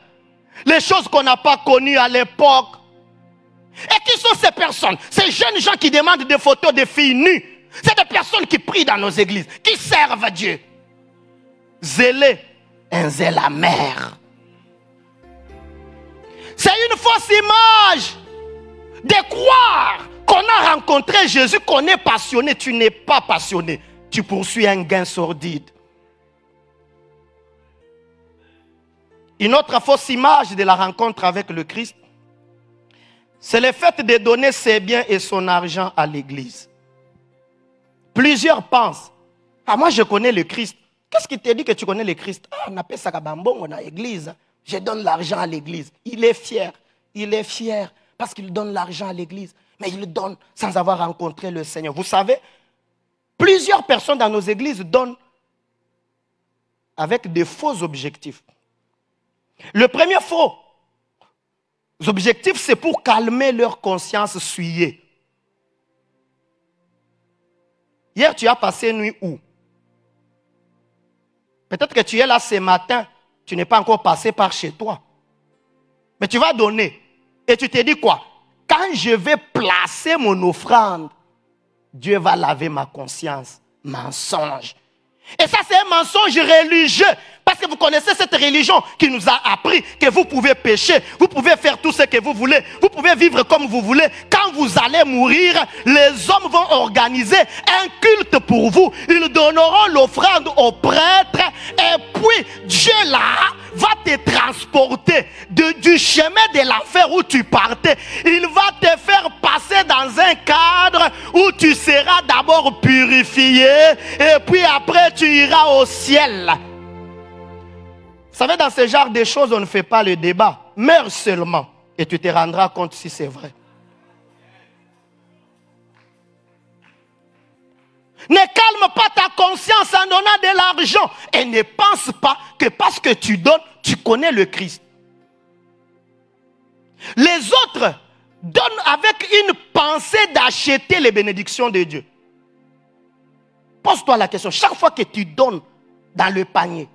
Les choses qu'on n'a pas connues à l'époque. Et qui sont ces personnes? Ces jeunes gens qui demandent des photos de filles nues. C'est des personnes qui prient dans nos églises, qui servent à Dieu. Zélé. Un zèle amer. C'est une fausse image de croire qu'on a rencontré Jésus, qu'on est passionné. Tu n'es pas passionné. Tu poursuis un gain sordide. Une autre fausse image de la rencontre avec le Christ, c'est le fait de donner ses biens et son argent à l'église. Plusieurs pensent, ah moi je connais le Christ. Qu'est-ce qui te dit que tu connais le Christ? Ah, on appelle ça Kabambongo dans l'église. Je donne l'argent à l'église. Il est fier parce qu'il donne l'argent à l'église. Mais il donne sans avoir rencontré le Seigneur. Vous savez, plusieurs personnes dans nos églises donnent avec de faux objectifs. Le premier faux objectif, c'est pour calmer leur conscience souillée. Hier, tu as passé une nuit où? Peut-être que tu es là ce matin, tu n'es pas encore passé par chez toi. Mais tu vas donner. Et tu te dis quoi? Quand je vais placer mon offrande, Dieu va laver ma conscience. Mensonge. Et ça, c'est un mensonge religieux. Parce que vous connaissez cette religion qui nous a appris que vous pouvez pécher, vous pouvez faire tout ce que vous voulez, vous pouvez vivre comme vous voulez. Quand vous allez mourir, les hommes vont organiser un culte pour vous. Ils donneront l'offrande au prêtre et puis Dieu là va te transporter du chemin de l'enfer où tu partais. Il va te faire passer dans un cadre où tu seras d'abord purifié et puis après tu iras au ciel. Vous savez, dans ce genre de choses, on ne fait pas le débat. Meurs seulement et tu te rendras compte si c'est vrai. Ne calme pas ta conscience en donnant de l'argent. Et ne pense pas que parce que tu donnes, tu connais le Christ. Les autres donnent avec une pensée d'acheter les bénédictions de Dieu. Pose-toi la question. Chaque fois que tu donnes dans le panier,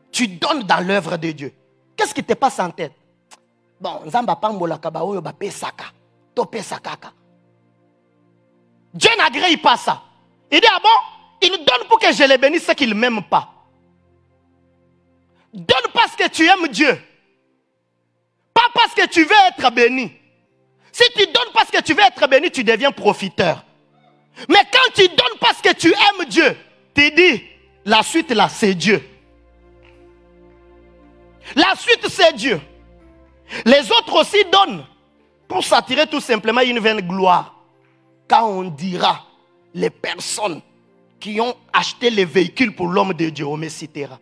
tu donnes dans l'œuvre de Dieu. Qu'est-ce qui te passe en tête? Bon, Dieu n'agrée pas ça. Il dit, ah bon, il donne pour que je les bénisse ce qu'il ne m'aime pas. Donne parce que tu aimes Dieu. Pas parce que tu veux être béni. Si tu donnes parce que tu veux être béni, tu deviens profiteur. Mais quand tu donnes parce que tu aimes Dieu, tu dis, la suite là, c'est Dieu. La suite, c'est Dieu. Les autres aussi donnent pour s'attirer tout simplement une vaine gloire. Quand on dira les personnes qui ont acheté les véhicules pour l'homme de Dieu, on me citera.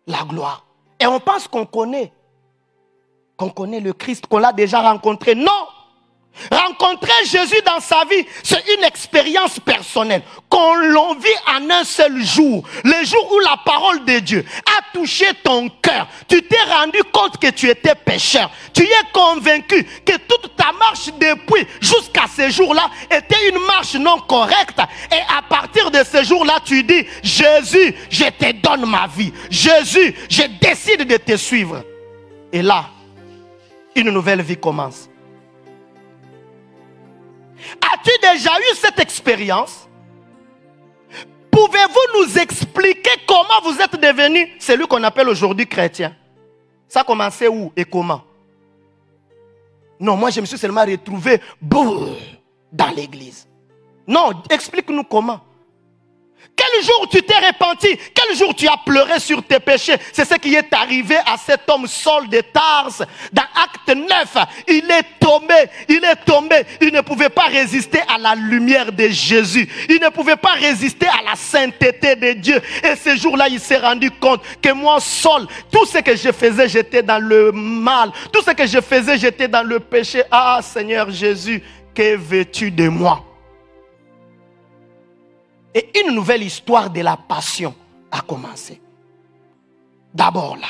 La gloire. Et on pense qu'on connaît le Christ, qu'on l'a déjà rencontré. Non! Rencontrer Jésus dans sa vie, c'est une expérience personnelle qu'on l'on vit en un seul jour. Le jour où la parole de Dieu a touché ton cœur, tu t'es rendu compte que tu étais pécheur. Tu es convaincu que toute ta marche depuis jusqu'à ce jour-là était une marche non correcte. Et à partir de ce jour-là, tu dis, Jésus, je te donne ma vie. Jésus, je décide de te suivre. Et là, une nouvelle vie commence. As-tu déjà eu cette expérience? Pouvez-vous nous expliquer comment vous êtes devenu celui qu'on appelle aujourd'hui chrétien? Ça a commencé où et comment? Non, moi je me suis seulement retrouvé dans l'église. Non, explique-nous comment. Quel jour tu t'es repenti? Quel jour tu as pleuré sur tes péchés? C'est ce qui est arrivé à cet homme Saul de Tarse. Dans Acte 9, il est tombé. Il ne pouvait pas résister à la lumière de Jésus. Il ne pouvait pas résister à la sainteté de Dieu. Et ce jour-là, il s'est rendu compte que moi, Saul, tout ce que je faisais, j'étais dans le mal. Tout ce que je faisais, j'étais dans le péché. Ah, Seigneur Jésus, que veux-tu de moi? Et une nouvelle histoire de la passion a commencé. D'abord là.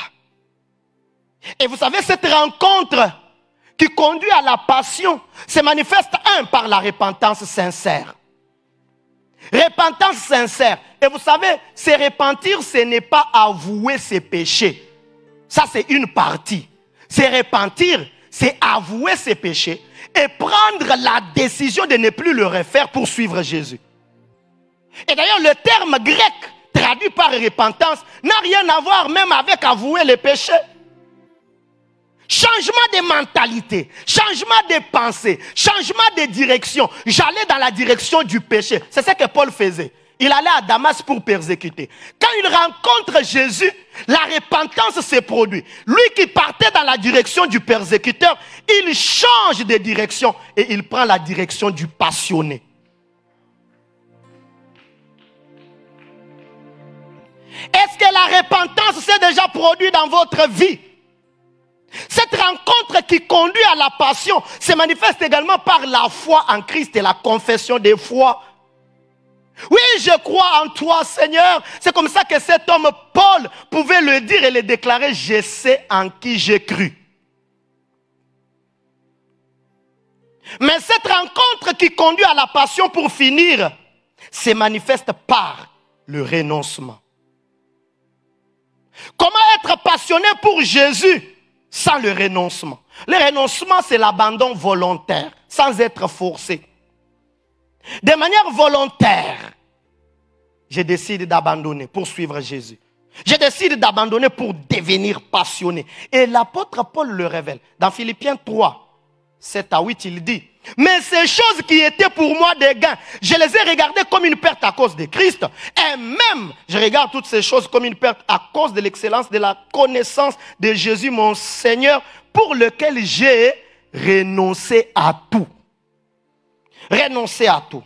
Et vous savez, cette rencontre qui conduit à la passion se manifeste, par la repentance sincère. Repentance sincère. Et vous savez, se repentir, ce n'est pas avouer ses péchés. Ça, c'est une partie. Se repentir, c'est avouer ses péchés et prendre la décision de ne plus le refaire pour suivre Jésus. Et d'ailleurs, le terme grec traduit par repentance n'a rien à voir même avec avouer les péchés. Changement de mentalité, changement de pensée, changement de direction. J'allais dans la direction du péché. C'est ce que Paul faisait. Il allait à Damas pour persécuter. Quand il rencontre Jésus, la repentance se produit. Lui qui partait dans la direction du persécuteur, il change de direction et il prend la direction du passionné. Est-ce que la repentance s'est déjà produite dans votre vie? Cette rencontre qui conduit à la passion se manifeste également par la foi en Christ et la confession de foi. Oui, je crois en toi, Seigneur. C'est comme ça que cet homme, Paul, pouvait le dire et le déclarer. Je sais en qui j'ai cru. Mais cette rencontre qui conduit à la passion, pour finir, se manifeste par le renoncement. Comment être passionné pour Jésus sans le renoncement? Le renoncement, c'est l'abandon volontaire, sans être forcé. De manière volontaire, je décide d'abandonner pour suivre Jésus. Je décide d'abandonner pour devenir passionné. Et l'apôtre Paul le révèle. Dans Philippiens 3, 7 à 8, il dit: mais ces choses qui étaient pour moi des gains, je les ai regardées comme une perte à cause de Christ. Et même, je regarde toutes ces choses comme une perte à cause de l'excellence de la connaissance de Jésus, mon Seigneur, pour lequel j'ai renoncé à tout. Renoncer à tout.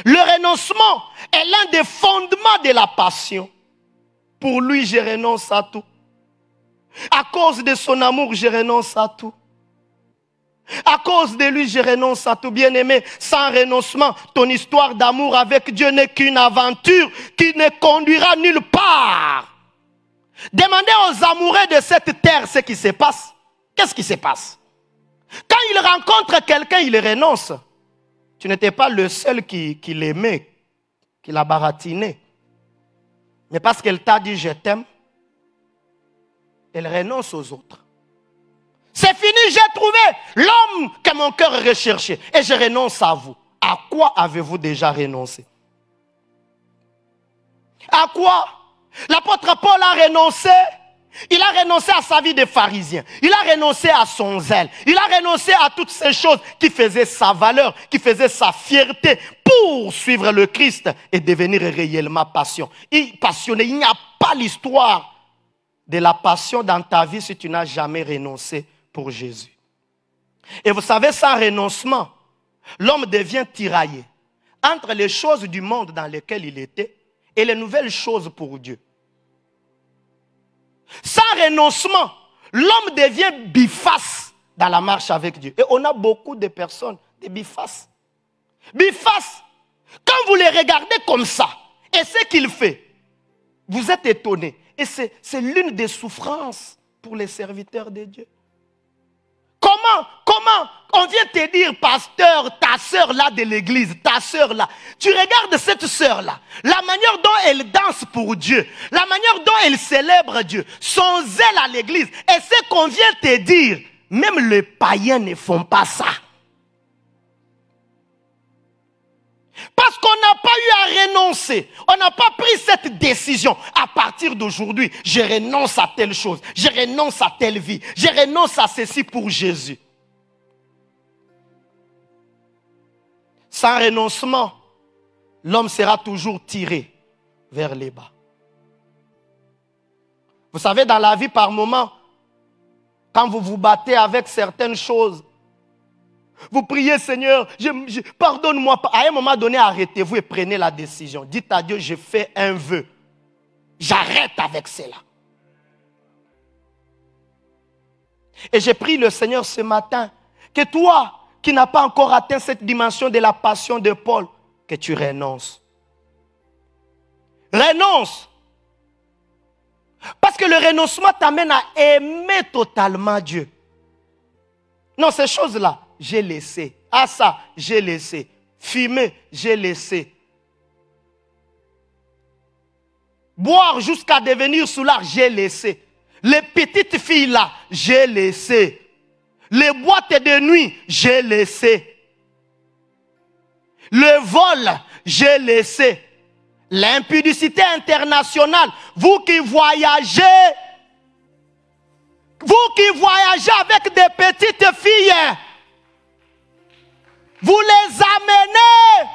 Le renoncement est l'un des fondements de la passion. Pour lui, je renonce à tout. À cause de son amour, je renonce à tout. À cause de lui, je renonce à tout. Bien-aimé, sans renoncement, ton histoire d'amour avec Dieu n'est qu'une aventure qui ne conduira nulle part. Demandez aux amoureux de cette terre ce qui se passe. Qu'est-ce qui se passe? Quand il rencontre quelqu'un, il renonce. Tu n'étais pas le seul qui l'aimait, qui l'a baratiné. Mais parce qu'elle t'a dit je t'aime, elle renonce aux autres. C'est fini, j'ai trouvé l'homme que mon cœur recherchait et je renonce à vous. À quoi avez-vous déjà renoncé? À quoi? L'apôtre Paul a renoncé. Il a renoncé à sa vie de pharisien. Il a renoncé à son zèle. Il a renoncé à toutes ces choses qui faisaient sa valeur, qui faisaient sa fierté pour suivre le Christ et devenir réellement passionné. Il n'y a pas l'histoire de la passion dans ta vie si tu n'as jamais renoncé pour Jésus. Et vous savez, sans renoncement, l'homme devient tiraillé entre les choses du monde dans lesquelles il était et les nouvelles choses pour Dieu. Sans renoncement, l'homme devient biface dans la marche avec Dieu. Et on a beaucoup de personnes, des bifaces. Biface, quand vous les regardez comme ça, et ce qu'il fait, vous êtes étonné. Et c'est l'une des souffrances pour les serviteurs de Dieu. Comment on vient te dire, pasteur, ta sœur là de l'église, ta sœur là. Tu regardes cette sœur là, la manière dont elle danse pour Dieu, la manière dont elle célèbre Dieu, son zèle à l'église. Et ce qu'on vient te dire, même les païens ne font pas ça. Parce qu'on n'a pas eu à renoncer. On n'a pas pris cette décision. À partir d'aujourd'hui, je renonce à telle chose. Je renonce à telle vie. Je renonce à ceci pour Jésus. Sans renoncement, l'homme sera toujours tiré vers les bas. Vous savez, dans la vie, par moment, quand vous vous battez avec certaines choses, vous priez, Seigneur, pardonne-moi. À un moment donné, arrêtez-vous et prenez la décision. Dites à Dieu, je fais un vœu. J'arrête avec cela. Et j'ai prié le Seigneur ce matin, que toi, qui n'as pas encore atteint cette dimension de la passion de Paul, que tu renonces. Renonce. Parce que le renoncement t'amène à aimer totalement Dieu. Non, ces choses-là, j'ai laissé. Ah ça, j'ai laissé. Fumer, j'ai laissé. Boire jusqu'à devenir soulard, j'ai laissé. Les petites filles là, j'ai laissé. Les boîtes de nuit, j'ai laissé. Le vol, j'ai laissé. L'impudicité internationale, vous qui voyagez avec des petites filles, vous les amenez.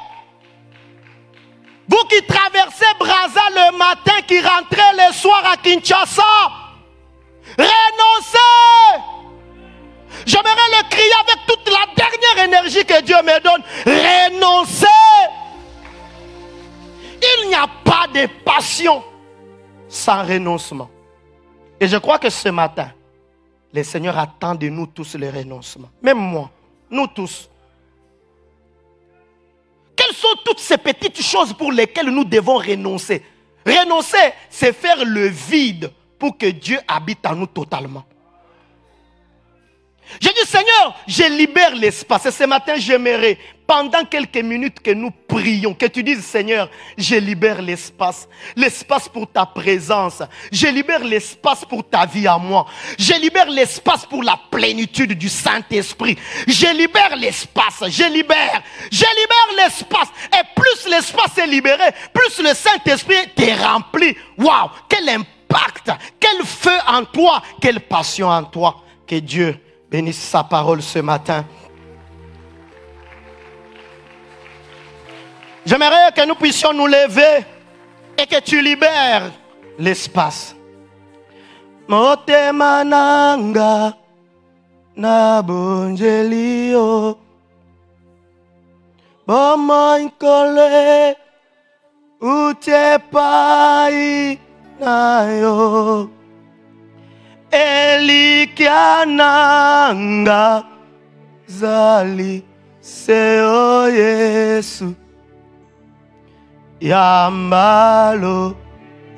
Vous qui traversez Brazza le matin, qui rentrez le soir à Kinshasa, renoncez. J'aimerais le crier avec toute la dernière énergie que Dieu me donne. Renoncez. Il n'y a pas de passion sans renoncement. Et je crois que ce matin, le Seigneur attend de nous tous le renoncement. Même moi, nous tous. Quelles sont toutes ces petites choses pour lesquelles nous devons renoncer? Renoncer, c'est faire le vide pour que Dieu habite en nous totalement. J'ai dit, Seigneur, je libère l'espace. Et ce matin, j'aimerais, pendant quelques minutes que nous prions, que tu dises, Seigneur, je libère l'espace. L'espace pour ta présence. Je libère l'espace pour ta vie à moi. Je libère l'espace pour la plénitude du Saint-Esprit. Je libère l'espace. Je libère l'espace. Et plus l'espace est libéré, plus le Saint-Esprit t'est rempli. Waouh, quel impact, quel feu en toi, quelle passion en toi. Que Dieu bénisse sa parole ce matin. J'aimerais que nous puissions nous lever et que tu libères l'espace. Motema nanga na bonjelio bomo nkole utepai na yo Elikiananga zali seo Yesu Yambalo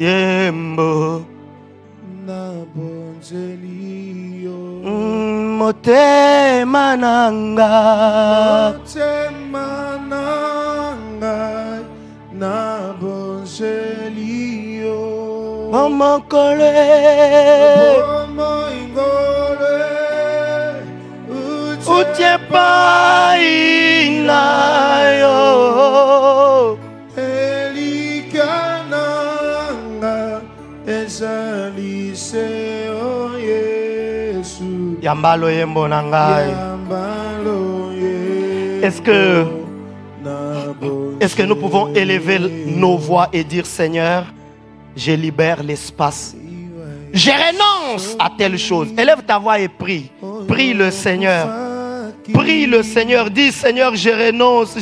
yembo na bonzelio motema nanga na bonzelio Bomo kole Utie pai na yo Elikananga ezali seo Yesu Yambalo yembo nangai. Yambalo yembo Est-ce que nous pouvons élever nos voix et dire, Seigneur, je libère l'espace. Je renonce à telle chose. Élève ta voix et prie. Prie le Seigneur. Prie le Seigneur. Dis, Seigneur, je renonce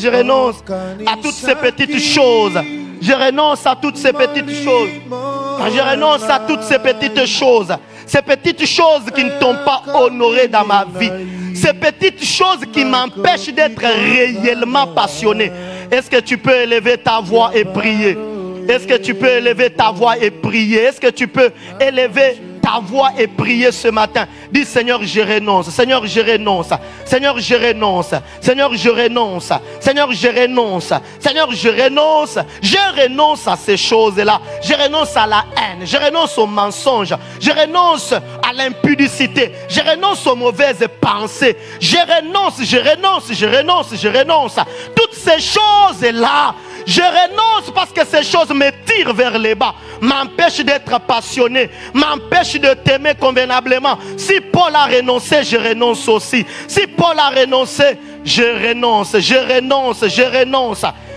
à toutes ces petites choses. Je renonce à toutes ces petites choses. Je renonce à toutes ces petites choses. Ces petites choses qui ne t'ont pas honoré dans ma vie. Ces petites choses qui m'empêchent d'être réellement passionné. Est-ce que tu peux élever ta voix et prier? Est-ce que tu peux élever ta voix et prier? Est-ce que tu peux élever ta voix et prier ce matin? Dis, Seigneur, je renonce. Seigneur, je renonce. Seigneur, je renonce. Seigneur, je renonce. Seigneur, je renonce. Seigneur, je renonce. Je renonce à ces choses-là. Je renonce à la haine. Je renonce au mensonge. Je renonce à l'impudicité. Je renonce aux mauvaises pensées. Je renonce. Toutes ces choses-là, je renonce parce que ces choses me tirent vers les bas, m'empêchent d'être passionné, m'empêchent de t'aimer convenablement. Si Paul a renoncé, je renonce aussi. Si Paul a renoncé, je renonce.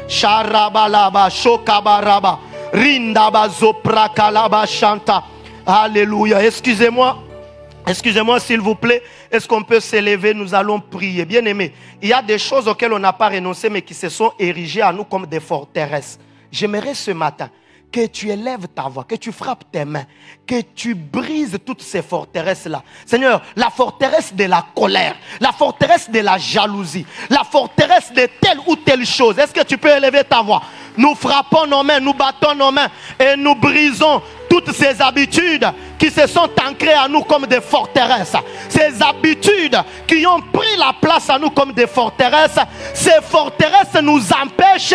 Sharabalaba, shokabaraba, rindaba, zoprakalaba, chanta. Alléluia. Excusez-moi s'il vous plaît. Est-ce qu'on peut s'élever? Nous allons prier. Bien aimé, il y a des choses auxquelles on n'a pas renoncé mais qui se sont érigées à nous comme des forteresses. J'aimerais ce matin que tu élèves ta voix, que tu frappes tes mains, que tu brises toutes ces forteresses-là. Seigneur, la forteresse de la colère, la forteresse de la jalousie, la forteresse de telle ou telle chose. Est-ce que tu peux élever ta voix? nous frappons nos mains, nous battons nos mains et nous brisons toutes ces habitudes qui se sont ancrées à nous comme des forteresses. Ces habitudes qui ont pris la place à nous comme des forteresses. Ces forteresses nous empêchent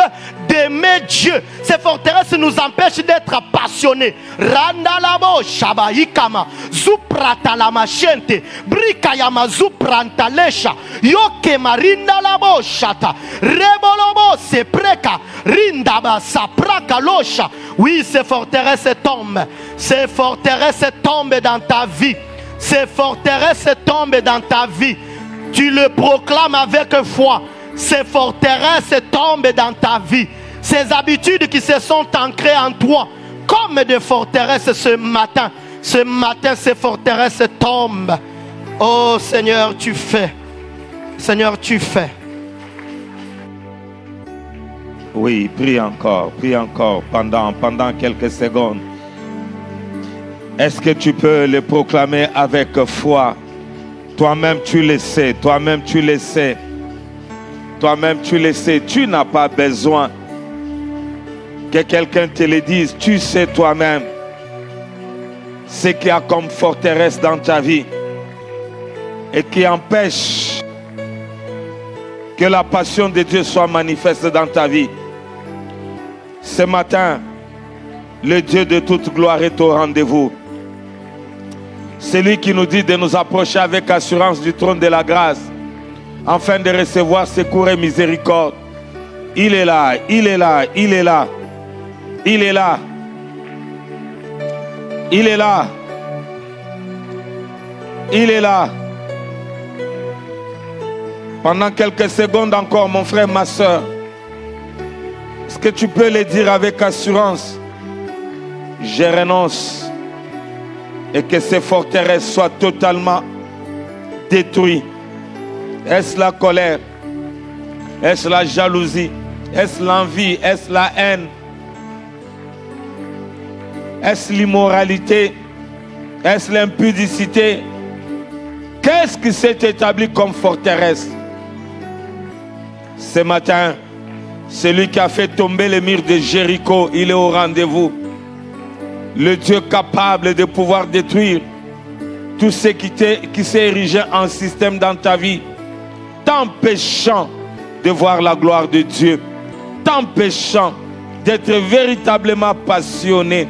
d'aimer Dieu. Ces forteresses nous empêchent d'être passionnés. Randalabo shabaikama zuprata la machente brikayama zupranta lesha yoke marinda labo shata rebolobo se preka rindaba sapraka losha. Oui, ces forteresses tombent. Ces forteresses tombent dans ta vie. Ces forteresses tombent dans ta vie. Tu le proclames avec foi. Ces forteresses tombent dans ta vie. Ces habitudes qui se sont ancrées en toi comme des forteresses ce matin. Ce matin, ces forteresses tombent. Oh Seigneur, tu fais. Seigneur, tu fais. Oui, prie encore pendant quelques secondes. Est-ce que tu peux le proclamer avec foi? Toi-même tu le sais, toi-même tu le sais. Toi-même tu le sais, tu n'as pas besoin que quelqu'un te le dise. Tu sais toi-même ce qu'il y a comme forteresse dans ta vie et qui empêche que la passion de Dieu soit manifeste dans ta vie. Ce matin, le Dieu de toute gloire est au rendez-vous. C'est lui qui nous dit de nous approcher avec assurance du trône de la grâce afin de recevoir secours et miséricorde. Il est là, il est là, il est là. Il est là. Il est là. Il est là. Pendant quelques secondes encore, mon frère, ma soeur, est-ce que tu peux le dire avec assurance? Je renonce et que ces forteresses soient totalement détruites. Est-ce la colère? Est-ce la jalousie? Est-ce l'envie? Est-ce la haine? Est-ce l'immoralité? Est-ce l'impudicité? Qu'est-ce qui s'est établi comme forteresse? Ce matin, celui qui a fait tomber les murs de Jéricho, il est au rendez-vous. Le Dieu capable de pouvoir détruire tout ce qui s'est érigé en système dans ta vie, t'empêchant de voir la gloire de Dieu, t'empêchant d'être véritablement passionné.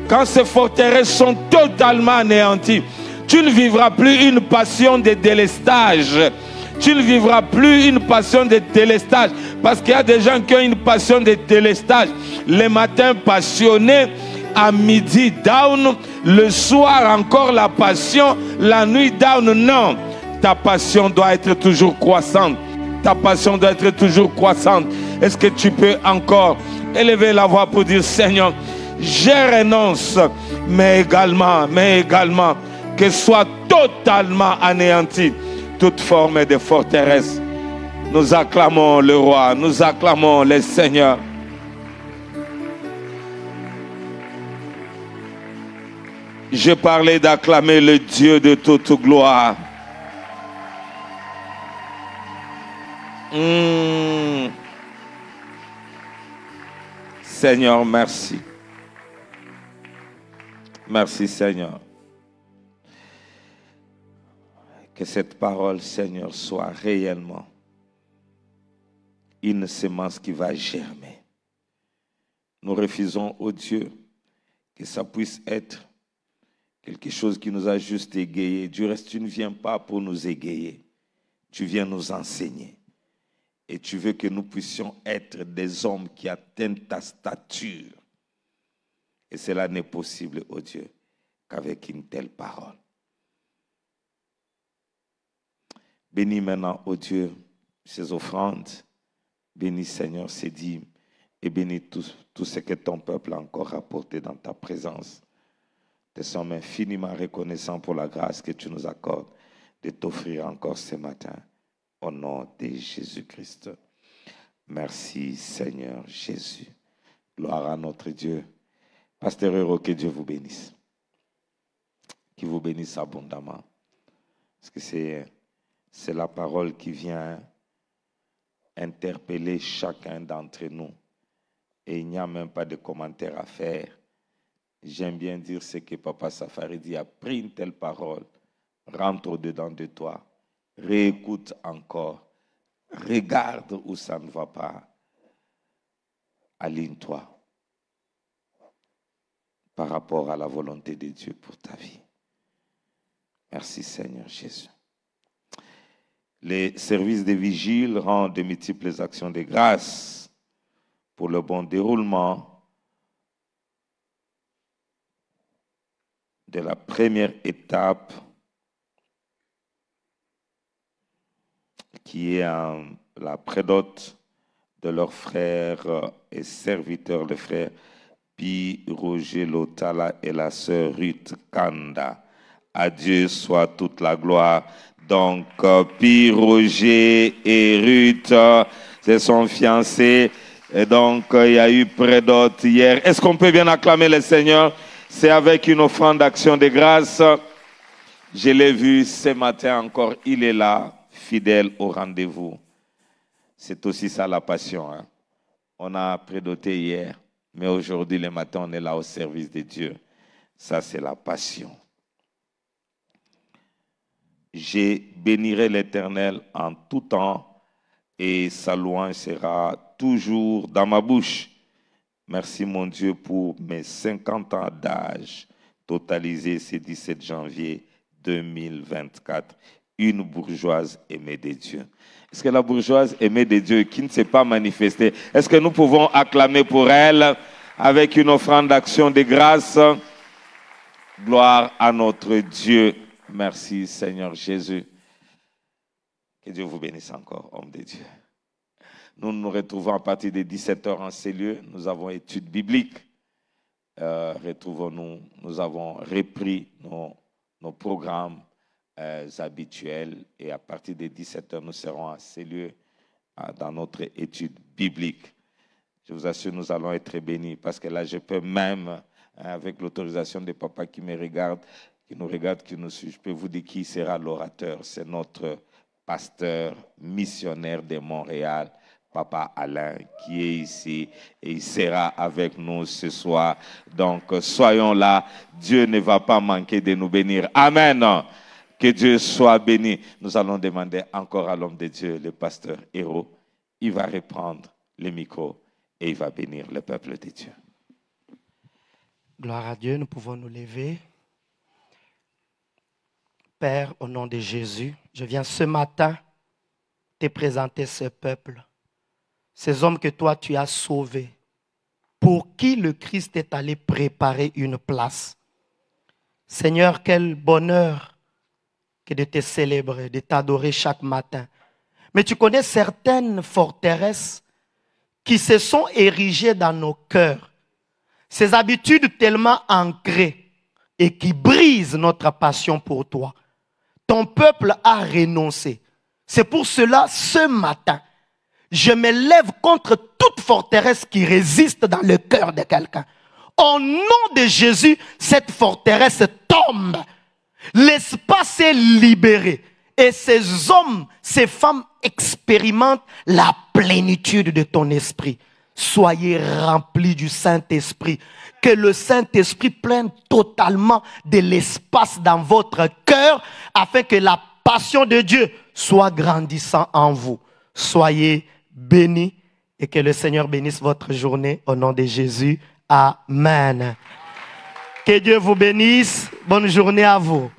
Quand ces forteresses sont totalement anéanties, tu ne vivras plus une passion de délestage. Tu ne vivras plus une passion de délestage. Parce qu'il y a des gens qui ont une passion de délestage. Le matin passionné, à midi down, le soir encore la passion, la nuit down. Non, ta passion doit être toujours croissante. Ta passion doit être toujours croissante. Est-ce que tu peux encore élever la voix pour dire: Seigneur, je renonce, mais également que soit totalement anéantie toute forme de forteresse. Nous acclamons le roi, nous acclamons le Seigneur. Je parlais d'acclamer le Dieu de toute gloire. Seigneur, merci. Merci Seigneur. Que cette parole, Seigneur, soit réellement une semence qui va germer. Nous refusons, ô Dieu, que ça puisse être quelque chose qui nous a juste égayés. Du reste, tu ne viens pas pour nous égayer. Tu viens nous enseigner. Et tu veux que nous puissions être des hommes qui atteignent ta stature. Et cela n'est possible, ô Dieu, qu'avec une telle parole. Bénis maintenant, ô Dieu, ces offrandes. Bénis, Seigneur, ces dîmes. Et bénis tout ce que ton peuple a encore apporté dans ta présence. Te sommes infiniment reconnaissants pour la grâce que tu nous accordes de t'offrir encore ce matin. Au nom de Jésus-Christ. Merci, Seigneur Jésus. Gloire à notre Dieu. Pasteur Héros, que Dieu vous bénisse. Qu'il vous bénisse abondamment. Parce que c'est la parole qui vient interpeller chacun d'entre nous Et il n'y a même pas de commentaire à faire. J'aime bien dire ce que Papa Safari dit. A pris une telle parole, rentre au-dedans de toi, réécoute encore, regarde où ça ne va pas, aligne-toi par rapport à la volonté de Dieu pour ta vie. Merci Seigneur Jésus. Les services de vigile rendent de multiples actions de grâce pour le bon déroulement de la première étape qui est la prédote de leurs frères et serviteurs, le frère Pi Roger Lotala et la sœur Ruth Kanda. À Dieu soit toute la gloire. Donc, Pi Roger et Ruth se sont fiancés. Et donc, il y a eu prédote hier. Est-ce qu'on peut bien acclamer le Seigneur? C'est avec une offrande d'action de grâce. Je l'ai vu ce matin encore. Il est là, fidèle au rendez-vous. C'est aussi ça la passion. Hein? On a prédoté hier, mais aujourd'hui, le matin, on est là au service de Dieu. Ça, c'est la passion. Je bénirai l'Éternel en tout temps et sa louange sera toujours dans ma bouche. Merci mon Dieu pour mes 50 ans d'âge totalisés ce 17 janvier 2024. Une bourgeoise aimée de Dieu. Est-ce que la bourgeoise aimée de Dieu qui ne s'est pas manifestée, est-ce que nous pouvons acclamer pour elle avec une offrande d'action de grâce? Gloire à notre Dieu. Merci Seigneur Jésus. Que Dieu vous bénisse encore, homme de Dieu. Nous nous retrouvons à partir de 17h en ces lieux. Nous avons études bibliques. Retrouvons-nous. Nous avons repris nos programmes habituels. Et à partir de 17h, nous serons à ces lieux dans notre étude biblique. Je vous assure, nous allons être bénis. Parce que là, je peux même, avec l'autorisation des papas qui me regardent, qui nous regardent, qui nous suivent, je peux vous dire qui sera l'orateur. C'est notre pasteur missionnaire de Montréal, Papa Alain, qui est ici et il sera avec nous ce soir. Donc, soyons là. Dieu ne va pas manquer de nous bénir. Amen. Que Dieu soit béni. Nous allons demander encore à l'homme de Dieu, le pasteur Héros. Il va reprendre le micro et il va bénir le peuple de Dieu. Gloire à Dieu, nous pouvons nous lever. Père, au nom de Jésus, je viens ce matin te présenter ce peuple, ces hommes que toi tu as sauvés, pour qui le Christ est allé préparer une place. Seigneur, quel bonheur que de te célébrer, de t'adorer chaque matin. Mais tu connais certaines forteresses qui se sont érigées dans nos cœurs, ces habitudes tellement ancrées et qui brisent notre passion pour toi. Ton peuple a renoncé. C'est pour cela, ce matin, je me lève contre toute forteresse qui résiste dans le cœur de quelqu'un. Au nom de Jésus, cette forteresse tombe. L'espace est libéré. Et ces hommes, ces femmes expérimentent la plénitude de ton esprit. Soyez remplis du Saint-Esprit. Que le Saint-Esprit prenne totalement de l'espace dans votre cœur afin que la passion de Dieu soit grandissant en vous. Soyez bénis et que le Seigneur bénisse votre journée au nom de Jésus. Amen. Que Dieu vous bénisse. Bonne journée à vous.